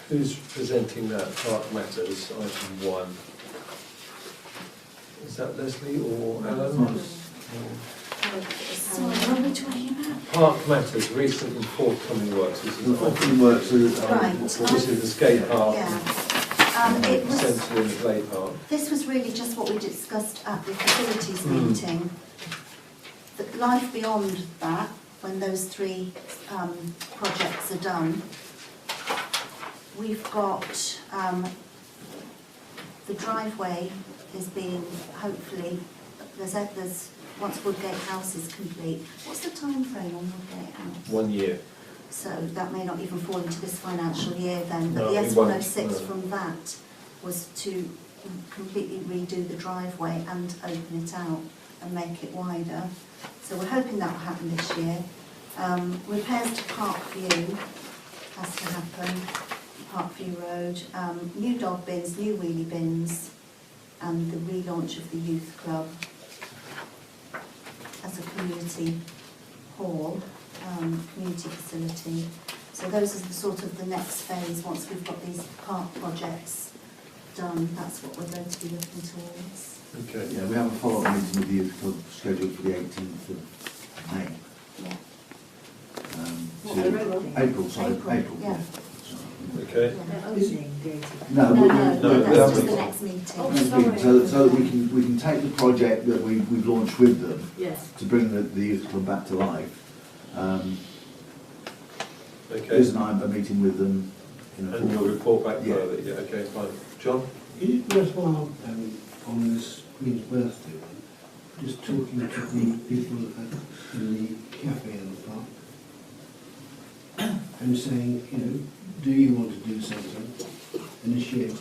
Who's presenting that? Park Matters, item 1. Is that Leslie or Alan? Sorry, what are we talking about? Park Matters, recent and forthcoming works. This is The forthcoming works Right. this is the skate park. Yeah. It was, Centre in the play park. this was really just what we discussed at the facilities Mm. meeting. The life beyond that, when those 3 projects are done, we've got the driveway is being, hopefully, there's once Woodgate House is complete. What's the time frame on Woodgate House? 1 year. So that may not even fall into this financial year then, but No, the it won't, S106 no. from that was to completely redo the driveway and open it out and make it wider. So we're hoping that will happen this year. Repairs to Parkview has to happen, Parkview Road. New dog bins, new wheelie bins, and the relaunch of the youth club as a community hall, community facility. So those are the sort of the next phase. Once we've got these park projects done, that's what we're going to be looking towards. Okay. Yeah, we have a follow-up meeting with the youth club scheduled for the 18th of May. Yeah. April, sorry, April. Yeah. Okay. They're opening the 18th. No, No, we- no, no, that's we just haven't. the next meeting. Oh, next sorry. meeting, so that we can take the project that we've launched with them Yes. to bring the youth club back to life. Okay. Liz and I have a meeting with them. And you'll report back Yeah. further. Yeah, okay, fine. John? Is it worthwhile on this Queen's birthday, just talking to the people in the cafe in the park and saying, you know, do you want to do something? Initiate it.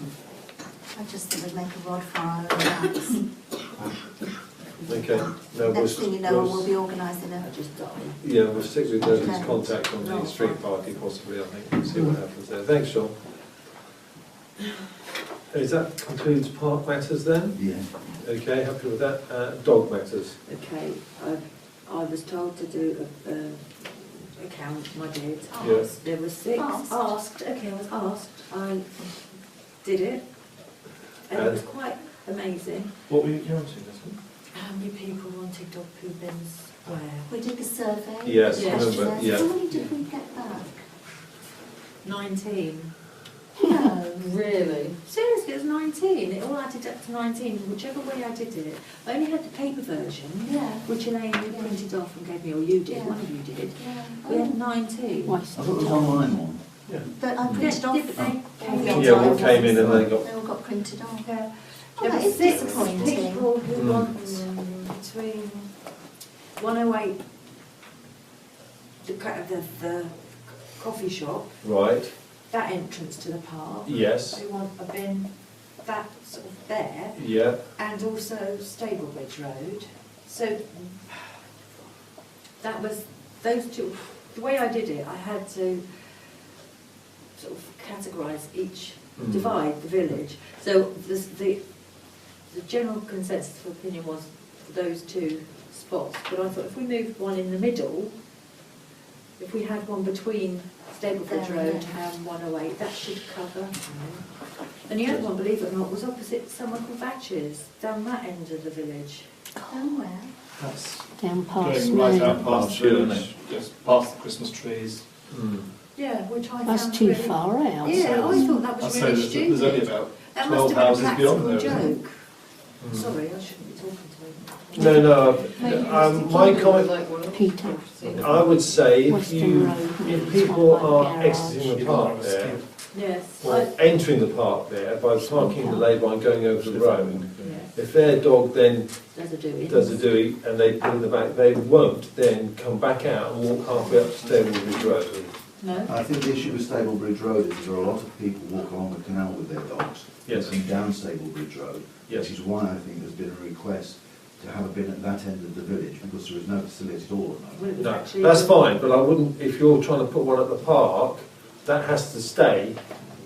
I just think we'd make a rod for our own backs. Okay. No, Next thing you know, we'll be organising a... Yeah, we'll stick with Leslie's Okay. contact on the street party possibly, I think, and see what happens there. Thanks, John. Is that concludes Park Matters then? Yeah. Okay, happy with that. Dog Matters. Okay, I was told to do a account, I did. Yeah. There were 6. Asked. Okay, I was asked. I did it. And it was quite amazing. What were you counting, Leslie? How many people wanted dog poo bins where? We did the survey. Yes, Yes. remember, yeah. How many did we get back? 19. No. Really? Seriously, it was 19. It all added up to 19, whichever way I did it. I only had the paper version, Yeah. which Elaine printed off and gave me, or you did, Yeah. one of you did. Yeah. We had 19. I thought it was online one. But I printed Yes, off. but they came Yeah, in. Yeah, what came in and they got... They all got printed off. Yeah. Oh, There that were is 6 disappointing. people who Mm. want between 108, the coffee shop, Right, that entrance to the park. yes, They want a bin that sort of there, yeah, and also Stablebridge Road. So that was those 2. The way I did it, I had to sort of categorise each, Mm. divide the village. So the general consensus of opinion was for those 2 spots. But I thought if we moved one in the middle, if we had one between Stablebridge There, Road yeah. and 108, that should cover. And the other one, believe it or not, was opposite somewhere called Batches, down that end of the village. Somewhere. That's Down past going right me. out past the Sure, isn't village, just past the Christmas trees. Mm. Yeah, which I That's found too really... far out. Yeah, I thought that I'd was say really there's stupid. only about That 12 must have houses been a beyond practical there, isn't joke. Mm. Sorry, I shouldn't be talking to No, Maybe my it's comment, like one of Peter. I would say if Western Road, if it's people one by are garage. exiting the park there, you. Yes. or entering the park there by parking the lay-by and going over the road, Yes. if their dog then Does a doing. does a doey and they put in the back, they won't then come back out and walk halfway up Stablebridge Road. No? I think the issue with Stablebridge Road is there are a lot of people walk along the canal with their dogs. Yes. And down Stablebridge Road. Yes. Which is why I think there's been a request to have a bin at that end of the village because there is no facility at all at the moment. Well, it was No, actually that's fine, but I wouldn't, if you're trying to put one at the park, that has to stay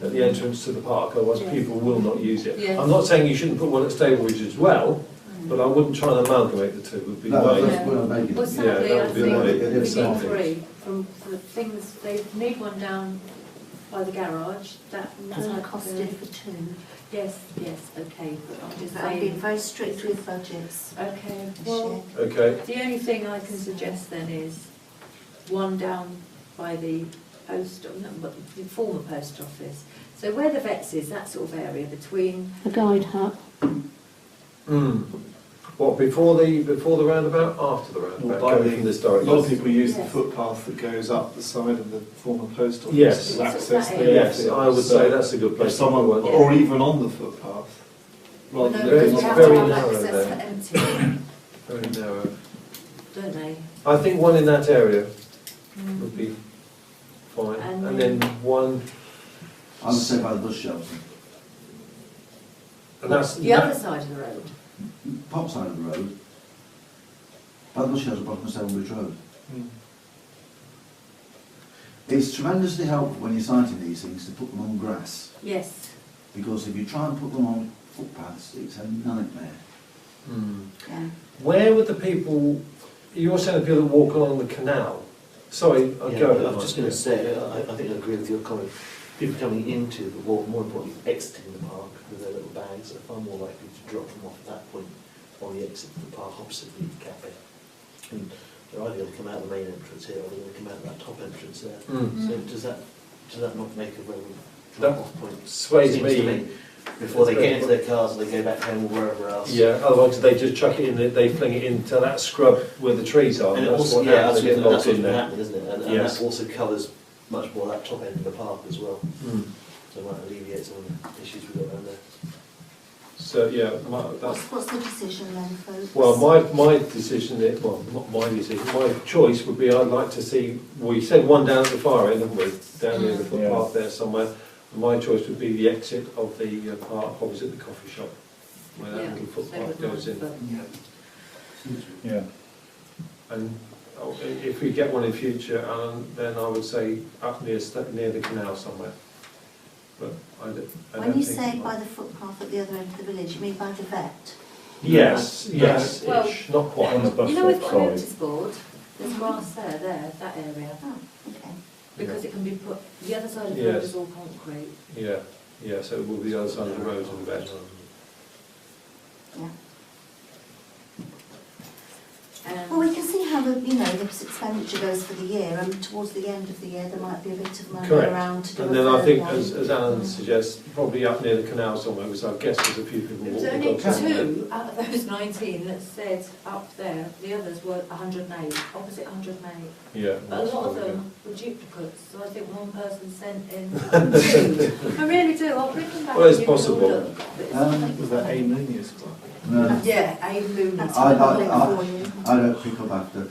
at the entrance to the park, otherwise Yes. people will not use it. Yes. I'm not saying you shouldn't put one at Stablebridge as well, but I wouldn't try and amalgamate the two, would be No, my... that's what I'm making. Well, sadly, that I would be think my- we it need is something. three from the things. They need one down by the garage. Because I costed for two. Yes, okay. But I'm just But I've been saying. very strict with budgets Okay. this Well, year. Okay, the only thing I can suggest then is one down by the the former post office. So where the vets is, that sort of area between. The guide hut. What, before the roundabout, after the roundabout, going from this A lot of direction? people use the Yes. footpath that goes up the side of the former post office Yes. to access That the area. Yes, I would say that's a good If place to put someone, one. or even on the footpath, rather No, than Very- because going they it's have on very to have narrow access there. for empty, Very narrow. don't they? I think one in that area would be fine, And and then one, I would say by the bus shelter, and that's... The other side of the road. pop side of the road, by the bus shelter, bottom of Stablebridge Road. Mm. It's tremendously helpful when you're sighting these things to put them on grass, Yes. because if you try and put them on footpaths, it's a nightmare. Yeah. Where would the people, you're saying the people that walk along the canal? Sorry, I'll Yeah, go. I was just going to say, I think I agree with your comment. People coming into the walk, more importantly, exiting the park with their little bags are far more likely to drop them off at that point on the exit of the park opposite the cafe. And they're either going to come out the main entrance here or they're going to come out that top entrance there. So does that not make a very drop-off point? Sways Seems to me. Before they get into their cars and they go back home or wherever else. Yeah, otherwise they just chuck it in, they fling it into that scrub where the trees are. And That's also, what yeah, happens, that's they get what's locked in been there. happening, isn't it? And Yes. that also covers much more that top end of the park as well. Mm. So it might alleviate some of the issues we've got around there. So, yeah, that's... What's the decision then, folks? Well, my decision, well, not my decision, my choice would be I'd like to see, we said one down at the far end, haven't we? Down near the footpath there somewhere. And my choice would be the exit of the park opposite the coffee shop, where that little footpath goes in. Yeah. And if we get one in future, then I would say up near the canal somewhere. But I don't When you think say it by might- the footpath at the other end of the village, you mean by the vet? Yes, yes, Well, ish, not quite. On the bus You know, we've stop got a side. notice board. There's grass there, that area. Oh, okay. Because it can be put, the other side of the road Yes. is all concrete. Yeah, so it will be the other side of the road to the vet. Yeah. And Well, we can see how the expenditure goes for the year, and towards the end of the year there might be a bit of money Correct. around to do And a then I third think, one. as Alan suggests, probably up near the canal somewhere, because I guess there's a few people there was walking only the dog. two out of those 19 that said up there. The others were 108, opposite 108. Yeah. But a lot of them were duplicates, so I think one person sent in two. I really do. I'll bring them back. Well, it's and you can possible. order. But it's- Was that A Mooney's club? No, Yeah, Abe Mooney. That's I- public I- for you. I don't pick up after.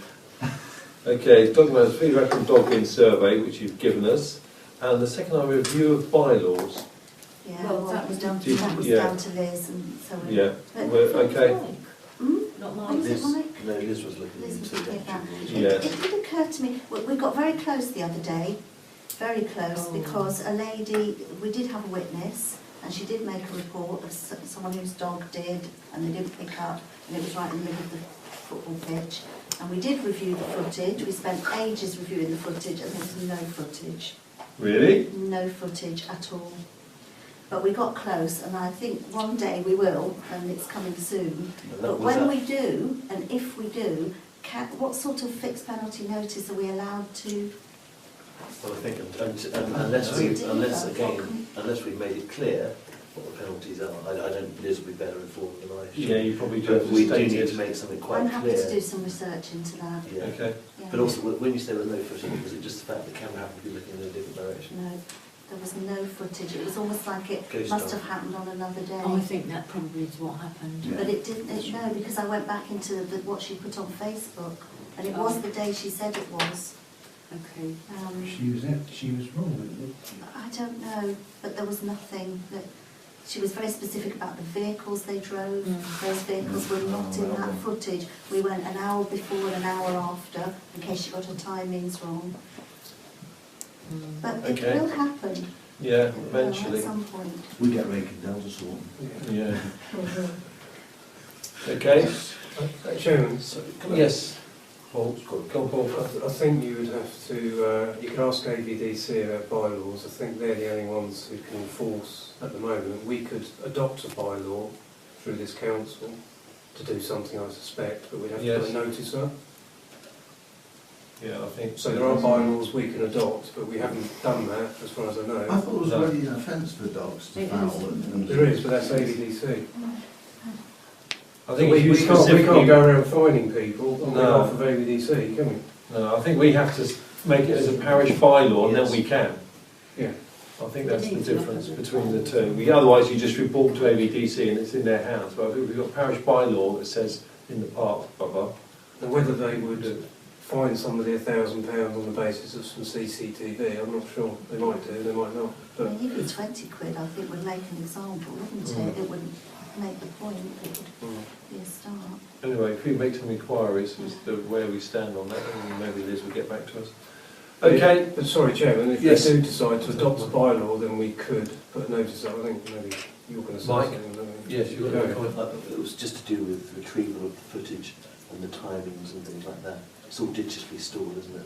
Okay, talking about the feedback from dog bin survey, which you've given us, and the second are review of bylaws. Yeah, Well, well, that was down to- that was yeah. down to Liz, and so we. Yeah, But- we're, okay. Not Oh, mine. was it Mike? No, Liz was looking Liz was into looking at that. that. Yes. It did occur to me, we got very close the other day, very close, Oh. because a lady, we did have a witness, and she did make a report of someone whose dog did, and they didn't pick up, and it was right in the middle of the football pitch. And we did review the footage, we spent ages reviewing the footage, and there was no footage. Really? No footage at all. But we got close, and I think one day we will, and it's coming soon. And that But was when that- we do, and if we do, what sort of fixed penalty notice are we allowed to? Well, I think unless we've made it clear what the penalties are, I don't, Liz will be better informed than I should. Yeah, you probably do have But to we do state need it. to make something I'm quite happy clear. to do some research into that. Yeah. Okay. Yeah. But also, when you say there was no footage, was it just the fact the camera happened to be looking in a different direction? No, there was no footage. It was almost like it Ghost must dog. have happened on another day. I think that probably is what happened. Yeah. But it didn't, no, because I went back into what she put on Facebook, and it was the day she said it was. Okay. She was wrong, wasn't I don't know, but there was nothing that, she was very specific about the vehicles they drove. Those vehicles were not in that footage. We went an hour before and an hour after, in case she got her timings wrong. But it will happen. Yeah, At eventually. some point. We get Ray Kendall to sort them. Yeah. Okay. Chairman, Yes. Paul, go on, Paul. I think you would have to, you could ask AVDC about bylaws. I think they're the only ones who can enforce at the moment. We could adopt a bylaw through this council to do something, I suspect, but we'd have to put a notice up. Yeah, I think so. There are bylaws we can adopt, but we haven't done that, as far as I know. I thought there was already an offence for dogs to foul. There is, but that's AVDC. I think we can't go around finding people on behalf of AVDC, can we? No, I think we have to make it as a parish bylaw, and then we can. Yeah. I think that's the difference between the two. Otherwise, you just report to AVDC and it's in their hands. But we've got parish bylaw that says in the park, blah blah. And whether they would fine somebody £1,000 on the basis of some CCTV, I'm not sure. They might do, they might not. But even 20 quid, I think, would make an example, wouldn't it? It wouldn't make the point. It would be a start. Anyway, if we make some inquiries as to where we stand on that, and maybe Liz will get back to us. Okay. But sorry, Chairman, if we do decide to adopt a bylaw, then we could put a notice up. I think maybe you're going to say something. Yes, you're going to. It was just to do with retrieval of the footage and the timings and things like that. It's all digitally stored, isn't it?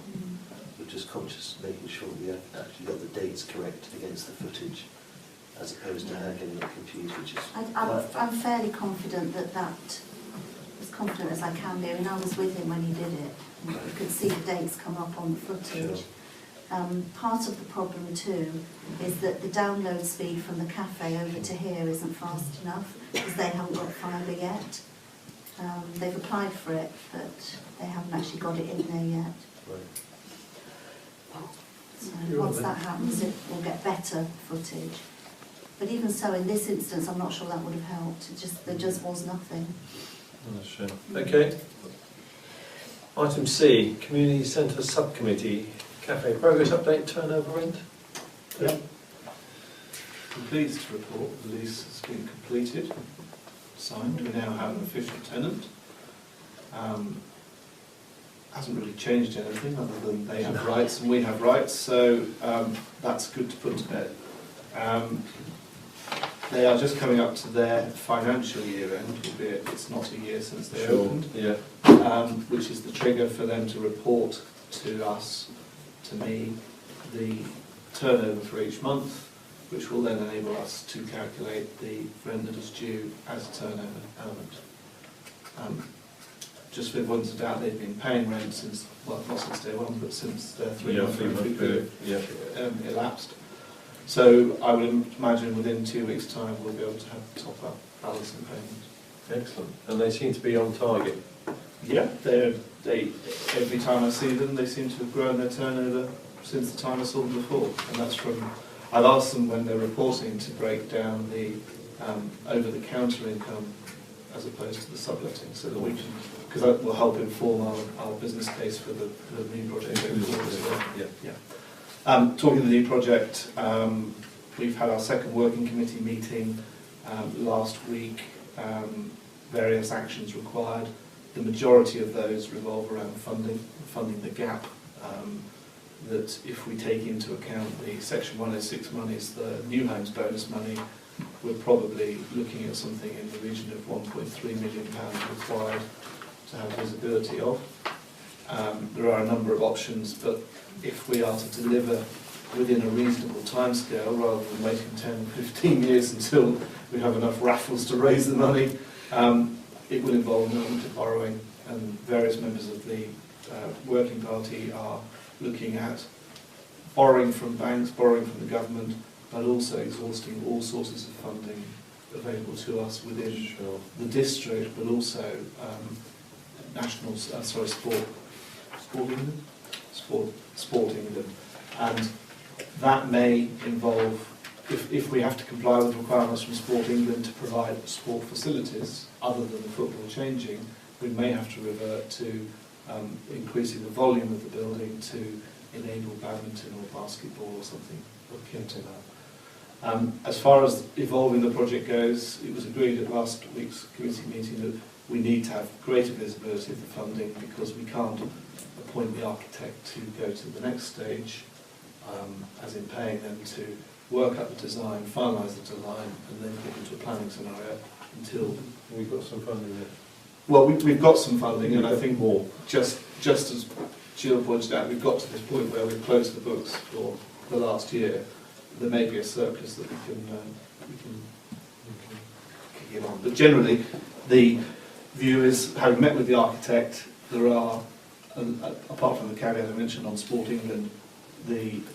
We're just conscious, making sure we have actually got the dates correct against the footage, as opposed to her getting it confused, which is... I'm fairly confident that as confident as I can be. I mean, I was with him when he did it. And you could see the dates come up on the footage. Part of the problem too is that the download speed from the cafe over to here isn't fast enough because they haven't got fibre yet. They've applied for it, but they haven't actually got it in there yet. So once that happens, it will get better footage. But even so, in this instance, I'm not sure that would have helped. There just was nothing. That's true. Okay. Item C, Community Centre Subcommittee, Cafe Progress Update, turnover rent. Yeah. I'm pleased to report the lease has been completed, signed. We now have an official tenant. Hasn't really changed anything other than they have rights and we have rights, so that's good to put to bed. They are just coming up to their financial year end, albeit it's not a year since they opened, which is the trigger for them to report to us, to me, the turnover for each month, which will then enable us to calculate the rent that is due as a turnover element. Just for avoidance of doubt, they've been paying rent since, well, not since day one, but since their 3 month period elapsed. So I would imagine within 2 weeks' time we'll be able to have the top-up balance and payments. Excellent. And they seem to be on target. Yeah, they every time I see them, they seem to have grown their turnover since the time I saw them before. And that's from, I've asked them when they're reporting to break down the over-the-counter income as opposed to the subletting, so that we can, because that will help inform our business case for the new project going forward as well. Talking of the new project, we've had our second working committee meeting last week. Various actions required. The majority of those revolve around funding the gap. That if we take into account the Section 106 monies, the new homes bonus money, we're probably looking at something in the region of £1.3 million required to have visibility of. There are a number of options, but if we are to deliver within a reasonable timescale, rather than waiting 10, 15 years until we have enough raffles to raise the money, it will involve an element of borrowing, and various members of the working party are looking at borrowing from banks, borrowing from the government, but also exhausting all sources of funding available to us within the district, but also Sport England. And that may involve, if we have to comply with requirements from Sport England to provide sport facilities other than the football changing, we may have to revert to increasing the volume of the building to enable badminton or basketball or something akin to that. As far as evolving the project goes, it was agreed at last week's committee meeting that we need to have greater visibility of the funding because we can't appoint the architect to go to the next stage, as in paying them to work up the design, finalise the design, and then get into a planning scenario until We've got some funding there. well, we've got some funding, and I think more. just as Jill pointed out, we've got to this point where we've closed the books for the last year. There may be a surplus that we can kick in on. But generally, the view is, having met with the architect, there are, apart from the caveat I mentioned on Sport England,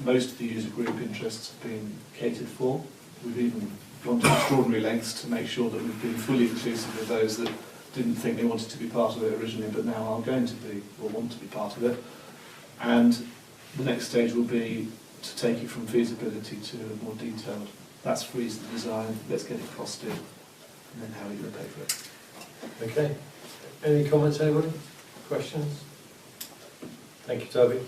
most of the user group interests have been catered for. We've even gone to extraordinary lengths to make sure that we've been fully inclusive of those that didn't think they wanted to be part of it originally, but now are going to be, or want to be part of it. And the next stage will be to take it from feasibility to a more detailed, let's freeze the design, let's get it costed, and then how are you going to pay for it? Okay. Any comments, anybody? Questions? Thank you, Toby.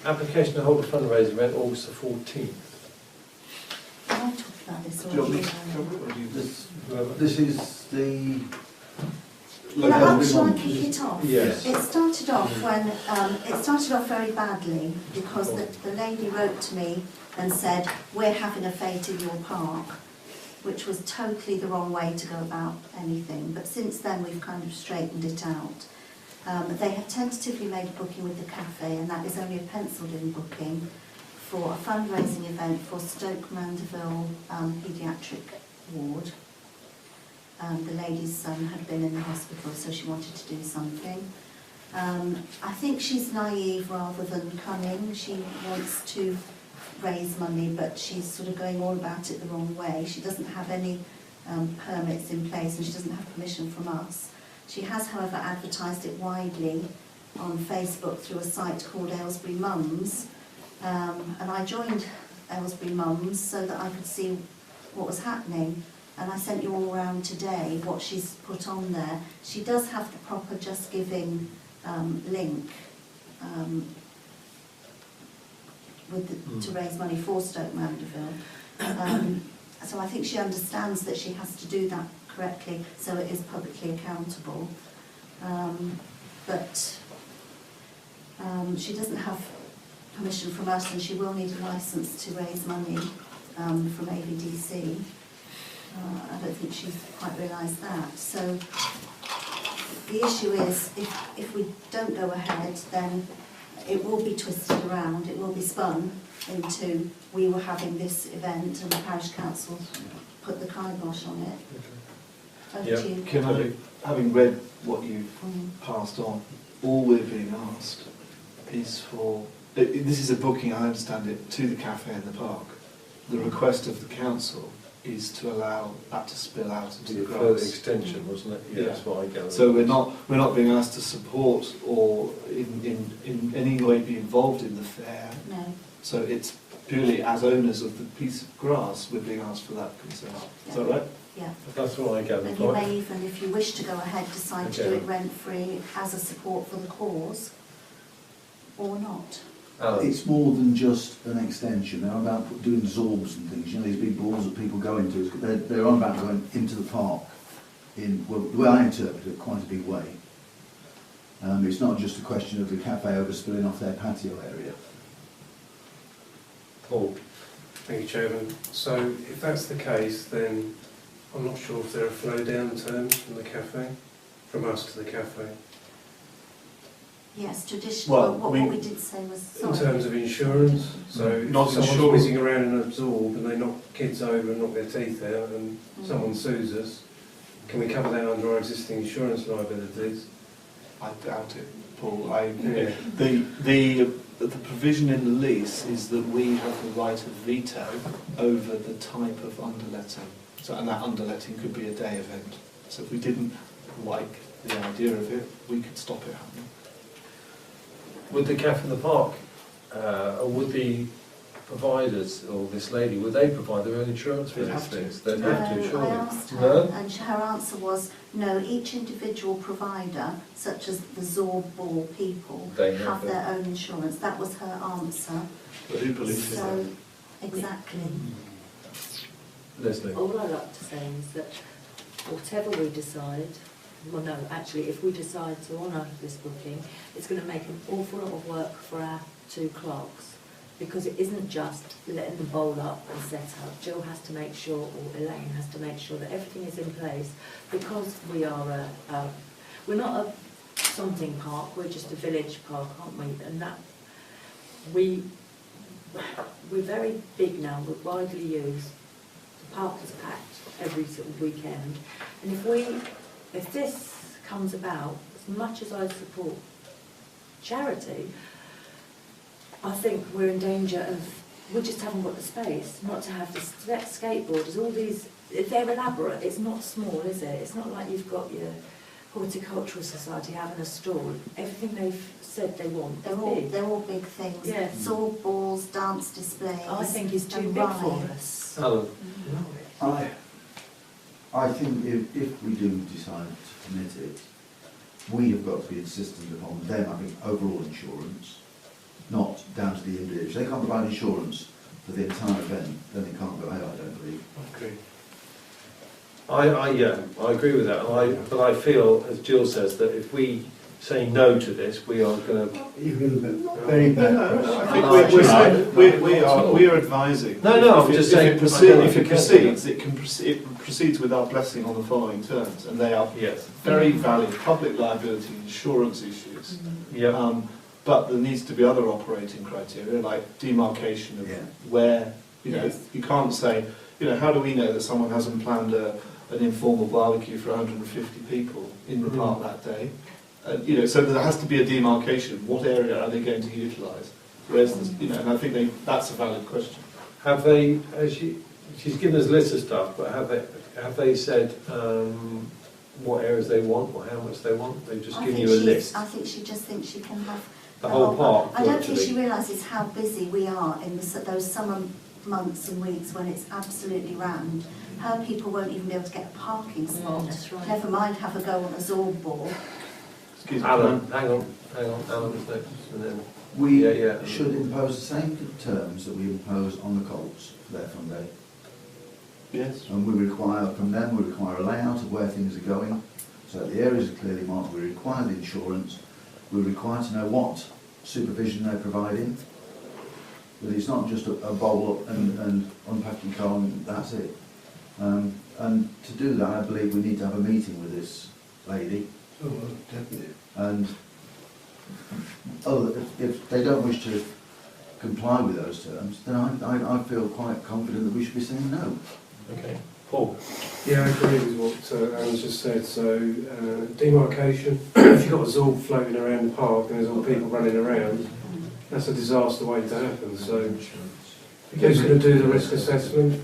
Application to hold a fundraising event August the 14th. I talked about this Do you want me already. to cover it, or do you This is the... Well, shall I kick it off? Yes. It started off when it started off very badly because the lady wrote to me and said, "We're having a fete in your park," which was totally the wrong way to go about anything. But since then, we've kind of straightened it out. They have tentatively made a booking with the cafe, and that is only a penciled-in booking for a fundraising event for Stoke Mandeville Paediatric Ward. The lady's son had been in the hospital, so she wanted to do something. I think she's naive rather than cunning. She wants to raise money, but she's sort of going all about it the wrong way. She doesn't have any permits in place, and she doesn't have permission from us. She has, however, advertised it widely on Facebook through a site called Aylesbury Mums, and I joined Aylesbury Mums so that I could see what was happening. And I sent you all around today what she's put on there. She does have the proper Just Giving link to raise money for Stoke Mandeville. So I think she understands that she has to do that correctly so it is publicly accountable. But she doesn't have permission from us, and she will need a licence to raise money from AVDC. I don't think she's quite realised that. So the issue is, if we don't go ahead, then it will be twisted around, it will be spun into we were having this event and the parish council put the kibosh on it. Over to you. Can I, having read what you've passed on, all we're being asked is for, this is a booking, I understand it, to the cafe in the park. The request of the council is to allow that to spill out into the The further grass. extension, wasn't it? Yeah, that's what I gathered. So we're not being asked to support or in any way be involved in the fair. No. So it's purely as owners of the piece of grass we're being asked for that concern. Is that right? Yeah. That's what I gathered. And you may even, if you wish to go ahead, decide to do Okay. it rent-free as a support for the cause, or not. It's more than just an extension. They're about doing zorbs and things. You know, these big balls that people go into. They're on about going into the park in, well, the way I interpret it, quite a big way. It's not just a question of the cafe overspilling off their patio area. Paul. Thank you, Chairman. So if that's the case, then I'm not sure if there are flow down terms from the cafe, from us to the cafe. Yes, traditionally, Well, what we did say was... In terms of insurance, so if Not someone's insured. whizzing around and absorb and they knock kids over and knock their teeth out and someone sues us, can we cover that under our existing insurance liabilities? I doubt it, Paul. Yeah. The provision in the lease is that we have the right of veto over the type of underletting. So, and that underletting could be a day event. So if we didn't like the idea of it, we could stop it happening. Would the cafe in the park, or would the providers, or this lady, would they provide their own insurance for They'd these have to. things? They'd No, have to, surely. I asked her, No? and her answer was, no, each individual provider, such as the Zorb Ball people, They have have their own insurance. That was her answer. But who polices So, that? Exactly. Leslie. All I like to say is that whatever we decide, well no, actually if we decide to honour this booking, it's going to make an awful lot of work for our 2 clerks, because it isn't just letting the bowl up and set up. Jill has to make sure, or Elaine has to make sure that everything is in place, because we are we're not a something park, we're just a village park, aren't we? And that we're very big now, we're widely used. The park is packed every sort of weekend, and if this comes about, as much as I support charity, I think we're in danger of, we just haven't got the space, not to have the skateboarders, all these, they're elaborate, it's not small, is it? It's not like you've got your Horticultural Society having a stall. Everything they've said they want, They're all big things. Yeah. Sword balls, dance displays. I think it's too and big for rides. us. Alan. I think if we do decide to commit it, we have got to be insistent upon them having overall insurance, not down to the individual. If they can't provide insurance for the entire event, then they can't go ahead, I don't believe. Okay. I agree with that. But I feel, as Jill says, that if we say no to this, we are going to. You're going to very bad. I think we are advising. No, I'm just saying. If it proceeds, it proceeds with our blessing on the following terms, and they are very valid public liability insurance issues. Yeah. But there needs to be other operating criteria, like demarcation of where, you can't say, how do we know that someone hasn't planned an informal barbecue for 150 people in the park that day? So there has to be a demarcation. What area are they going to utilise? Where's and I think that's a valid question. Have they? She's given us lists of stuff, but have they said what areas they want or how much they want? They've just given you a list. I think she just thinks she can have the whole park. I don't think she realises how busy we are in those summer months and weeks when it's absolutely rammed. Her people won't even be able to get a parking spot. That's right. Never mind have a go on a Zorb ball. Excuse me. Alan, hang on. Alan is next, and then We should impose the same terms that we impose on the Colts for their fun day. Yes. And we require from them, we require a layout of where things are going, so that the areas are clearly marked. We require the insurance. We require to know what supervision they're providing. But it's not just a bowl up and unpacking car and that's it. And to do that, I believe we need to have a meeting with this lady. Oh, well, definitely. And if they don't wish to comply with those terms, then I feel quite confident that we should be saying no. okay, Paul. Yeah, I agree with what Alan's just said. So, demarcation, if you've got a Zorb floating around the park and there's all people running around, that's a disaster waiting to happen. So, who's going to do the risk assessment?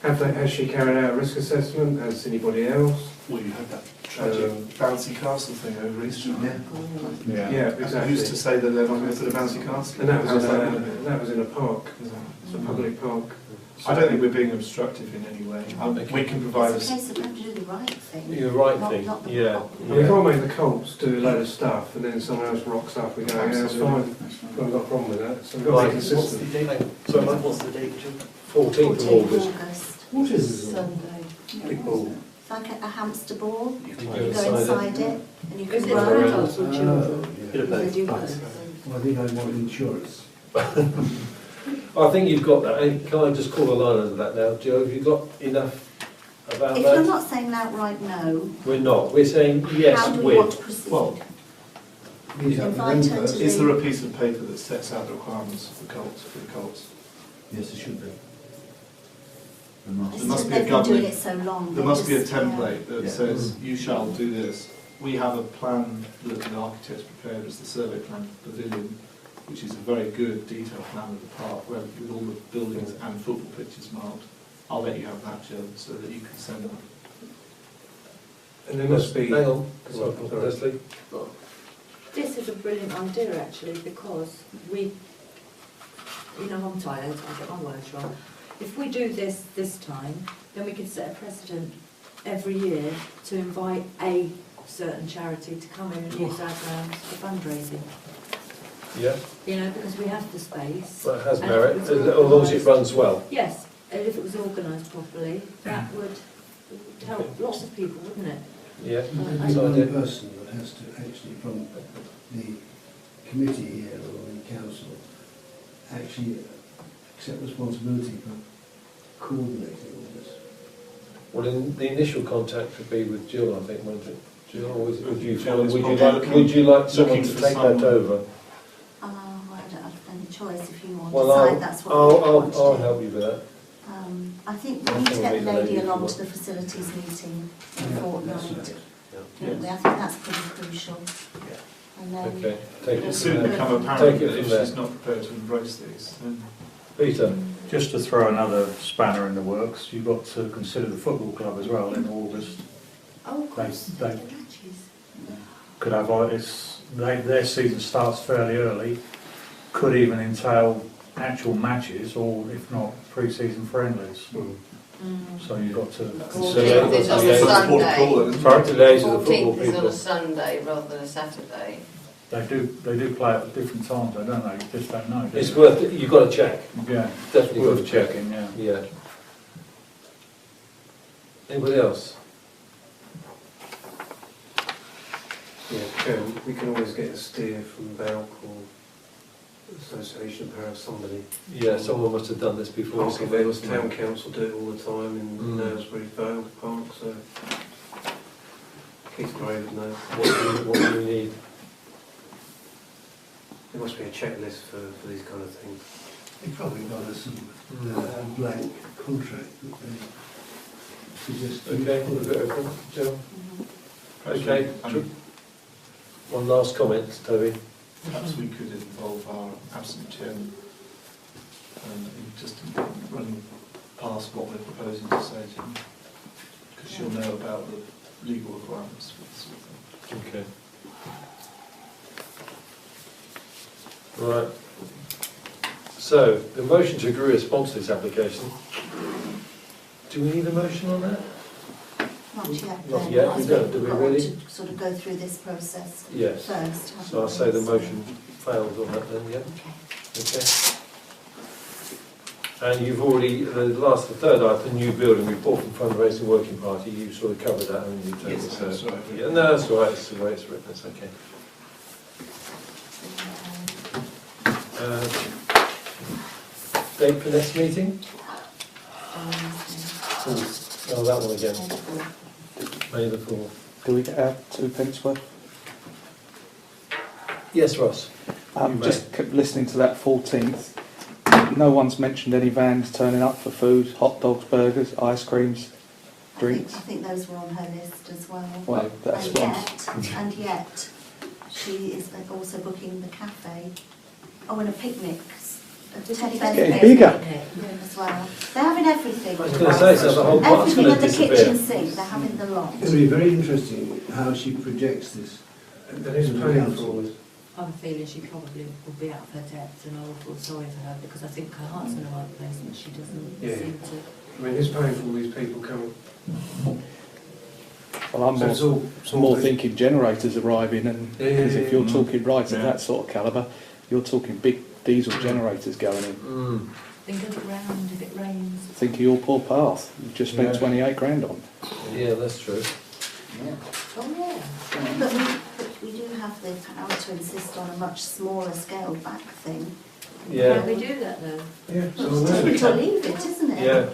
Has she carried out a risk assessment? Has anybody else? Well, you had that tragic bouncy castle thing over Easter. Yeah, exactly. Who's to say that they're not going to put a bouncy castle? And that was in a park. It's a public park. I don't think we're being obstructive in any way. We can provide It's a case of having to do the right thing. The right thing, Not the yeah. Well, we can't make the Colts do a load of stuff and then someone else rocks up. We go, yeah, that's fine. We've got a problem with that. So we've got to be consistent. What's the date, Jim? 14th of August. What is this? Sunday. Big ball. It's like a hamster ball. You You can go go inside inside it and you Is can it run. for adults or children? Bit of both. They do both. Well, I think I want insurance. I think you've got that. Can I just call a line under that now? Joe, have you got enough about If that? you're not saying outright no, We're not. We're saying yes how do we want with. to proceed? Well, Invite her to is there a piece of paper that sets out the requirements for the Colts? Yes, there should be. There It's must. There must just be a they've been doing governing- it so long. There they must be a just- template that Yeah. says you shall do this. We have a plan that the architect's prepared as the survey plan for the pavilion, which is a very good detailed plan of the park where, with all the buildings and football pitches marked. I'll let you have that, Jill, so that you can send them. And there must be... Hang on. Sorry. Leslie. This is a brilliant idea actually, because I'm tired, I get my words wrong. If we do this time, then we can set a precedent every year to invite a certain charity to come in and use our grounds for fundraising. Yeah, you know, because we have the space. well, it has And merit, if as it was long as it organised- runs well. Yes, and if it was organised properly, that would help lots of people, wouldn't it? Yeah, There'd be one person that has to actually, from the committee here or the council, actually accept responsibility for coordinating all this. well, the initial contact would be with Jill, I think, won't it? Jill, or would you Jill feel, is would you probably like, would you like someone looking to for take that someone- over? I don't have any choice if you want to Well, decide that's what you want to I'll do. help you with that. I think we I'll need to follow get the the lady lady if you along want. to the facilities meeting in a Yeah, fortnight. that's right. Don't we? I think that's pretty crucial. And then Okay, take It'll it soon from there. become apparent Take it that if from there. she's not prepared to embrace these, then Peter, Just to throw another spanner in the works, you've got to consider the football club as well in August. of course, They- the matches. Could have, their season starts fairly early, could even entail actual matches or if not pre-season friendlies. So you've got to consider. 14th is on a Yeah. Sunday. sorry, today's the football 14th is on people. a Sunday rather than a Saturday. They do play at different times, though, don't they? You just don't know, do It's you? worth it, you've got to check, Yeah, definitely got to worth check. checking, yeah. Yeah. Anybody else? Yeah, Chairman, we can always get a steer from BELC or Association of Parish, somebody. Yeah, someone must have done this before. Park somebody Events, must have- Town Council do it all the time in Knaresbury Vale Park, so Keith Gray would know. What do you need? There must be a checklist for these kind of things. They probably got us a blank contract that they suggest. Okay, we've got everything. Jill? Mm-hmm. Okay, one last comment, Toby. perhaps we could involve our absent chairman and just run past what we're proposing to say to him, because she'll know about the legal requirements for this sort of thing. Okay. Right. So, the motion to agree a response to this application. Do we need a motion on that? Not yet. Not then. yet, I we suppose don't, do we've we got really? to sort of go through this process Yes. first. haven't So I we? say the So- motion fails on that then, yeah? Okay. Okay. And you've already, the third item, new building report from fundraising working party, you sort of covered that, haven't you, Toby? Yes, So- that's right. Yeah, no, that's all right, it's the way it's written, it's okay. Date for next meeting? Oh, that one again, May the 4th. Do we get our 2p worth? Yes, Ross? You may. Just kept listening to that 14th. No one's mentioned any vans turning up for food, hot dogs, burgers, ice creams, drinks. I think those were on her list as well. Well, that's and one. yet, she is also booking the cafe. Oh, and a picnic. A teddy bear Getting picnic bigger. as well. They're having everything. I was going to say, so the whole part's Everything going at to the kitchen disappear. sink, they're having the lot. It'll be very interesting how she projects this. And who's paying for all this? I have a feeling she probably will be out of her depth, and I will feel sorry for her because I think her heart's in the right place and she doesn't Yeah. seem to. I mean, who's paying for all these people coming? Well, I'm So it's all more thinking generators arriving, and because if you're yeah. talking rides of Yeah. that sort of calibre, you're talking big diesel generators going in. Mm. Think of it round if it rains. Think of your poor path. You've just spent Yeah. 28 grand on. Yeah, that's true. Oh yeah. But we do have the power to insist on a much smaller scaled back thing. Yeah. Can we do that though? Yeah, so It's take it or leave it, isn't it? Yeah.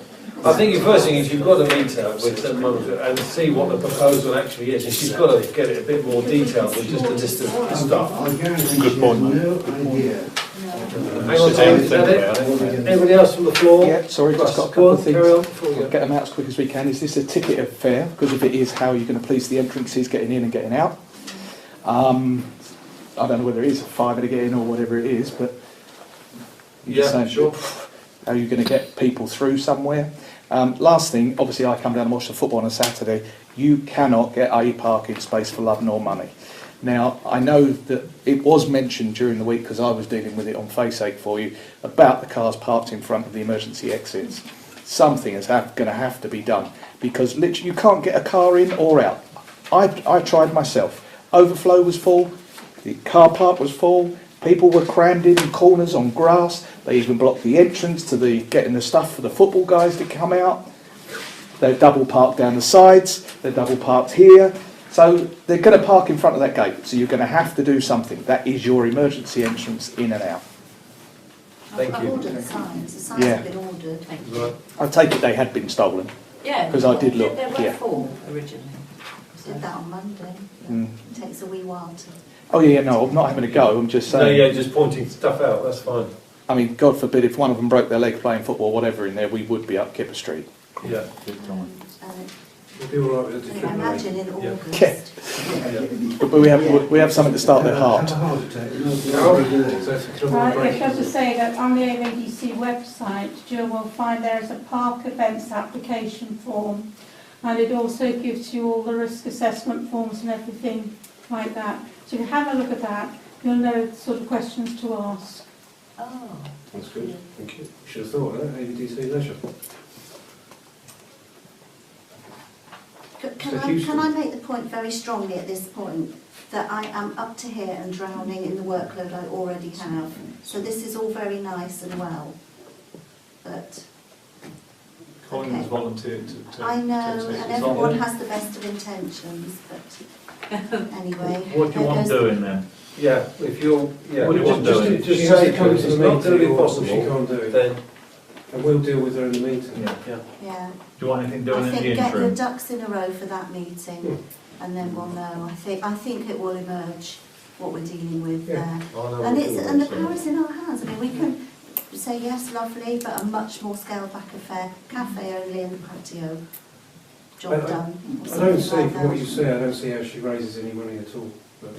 I think the first thing is you've got to meet her with the manager and see what the proposal actually is. And she's got to get it a bit more detailed than just a list of stuff. I guarantee Good she point, has mate. no idea. Hang on, Tom, is that it? Anybody else from the floor? Yeah, sorry, just got a Go couple on, of things. carry on before we We'll go. get them out as quick as we can. Is this a ticket affair? Because if it is, how are you going to police the entrances getting in and getting out? I don't know whether it is a £5 to get in or whatever it is, but you're Yeah, saying, sure. how are you going to get people through somewhere? Last thing, obviously I come down and watch the football on a Saturday. You cannot get a parking space for love nor money. Now, I know that it was mentioned during the week, because I was dealing with it on FaceAche for you, about the cars parked in front of the emergency exits. Something is going to have to be done, because literally you can't get a car in or out. I tried myself. Overflow was full, the car park was full, People were crammed in corners on grass. They even blocked the entrance to the getting the stuff for the football guys to come out. They're double parked down the sides. They're double parked here. So they're going to park in front of that gate. So you're going to have to do something. That is your emergency entrance in and out. I've ordered the signs. The signs have been ordered. Thank you. Right. I take it they had been stolen. Yeah. Because I did look, There were yeah. 4 originally. Did that on Monday. Mm. It takes a wee while to... Oh yeah, no, I'm not having a go. I'm just No, saying. yeah, just pointing stuff out, that's fine. I mean, God forbid if one of them broke their leg playing football, whatever, in there, we would be up Kipper Street. Yeah. Good time. We'll be all right with the I imagine in Yeah. August. But we have something to start their heart. Have a heart attack. So if we can all break If I just say that on the AVDC website, Jill will find there is a park events application form, and it also gives you all the risk assessment forms and everything like that. So if you have a look at that, you'll know the sort of questions to ask. Oh. That's good, thank you. Should have thought of that, AVDC leisure. Can I make the point very strongly at this point that I am up to here and drowning in the workload I already have. So this is all very nice and well, but Colin has volunteered to I know, to take and this everyone on. has the best of intentions, but anyway. What do you there want goes- doing then? Yeah, if you're, yeah. What do you want doing? Just She say has to come to it's the not going to be meeting or possible, she can't do it. then, And we'll deal with her in the meeting. yeah. Yeah. Do you want anything doing I in the think get your interim? ducks in a row for that meeting, and then we'll know. I think it will emerge what we're dealing with Yeah. there. I know And what it's you're and the saying. power is in our hands. I mean, we can say yes, lovely, but a much more scaled back affair. Cafe only in the patio. Job I- done. or I don't something see, like from what that. you say, I don't see how she raises any money at all. But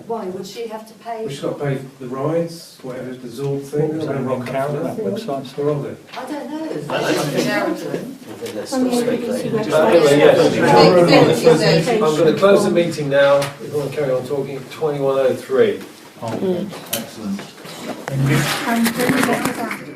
Why would she have to pay? she's got to pay the rides, whatever, the Zorb thing. What was I'm that gonna in rock Carol, up that for website? Where are they? I don't know. I think- Charity. I think let's On stop the speculating. AVDC But anyway, yes, website. I'm going to close the meeting now. If you want to carry on talking, 21:03. Oh, excellent. And when we get to that,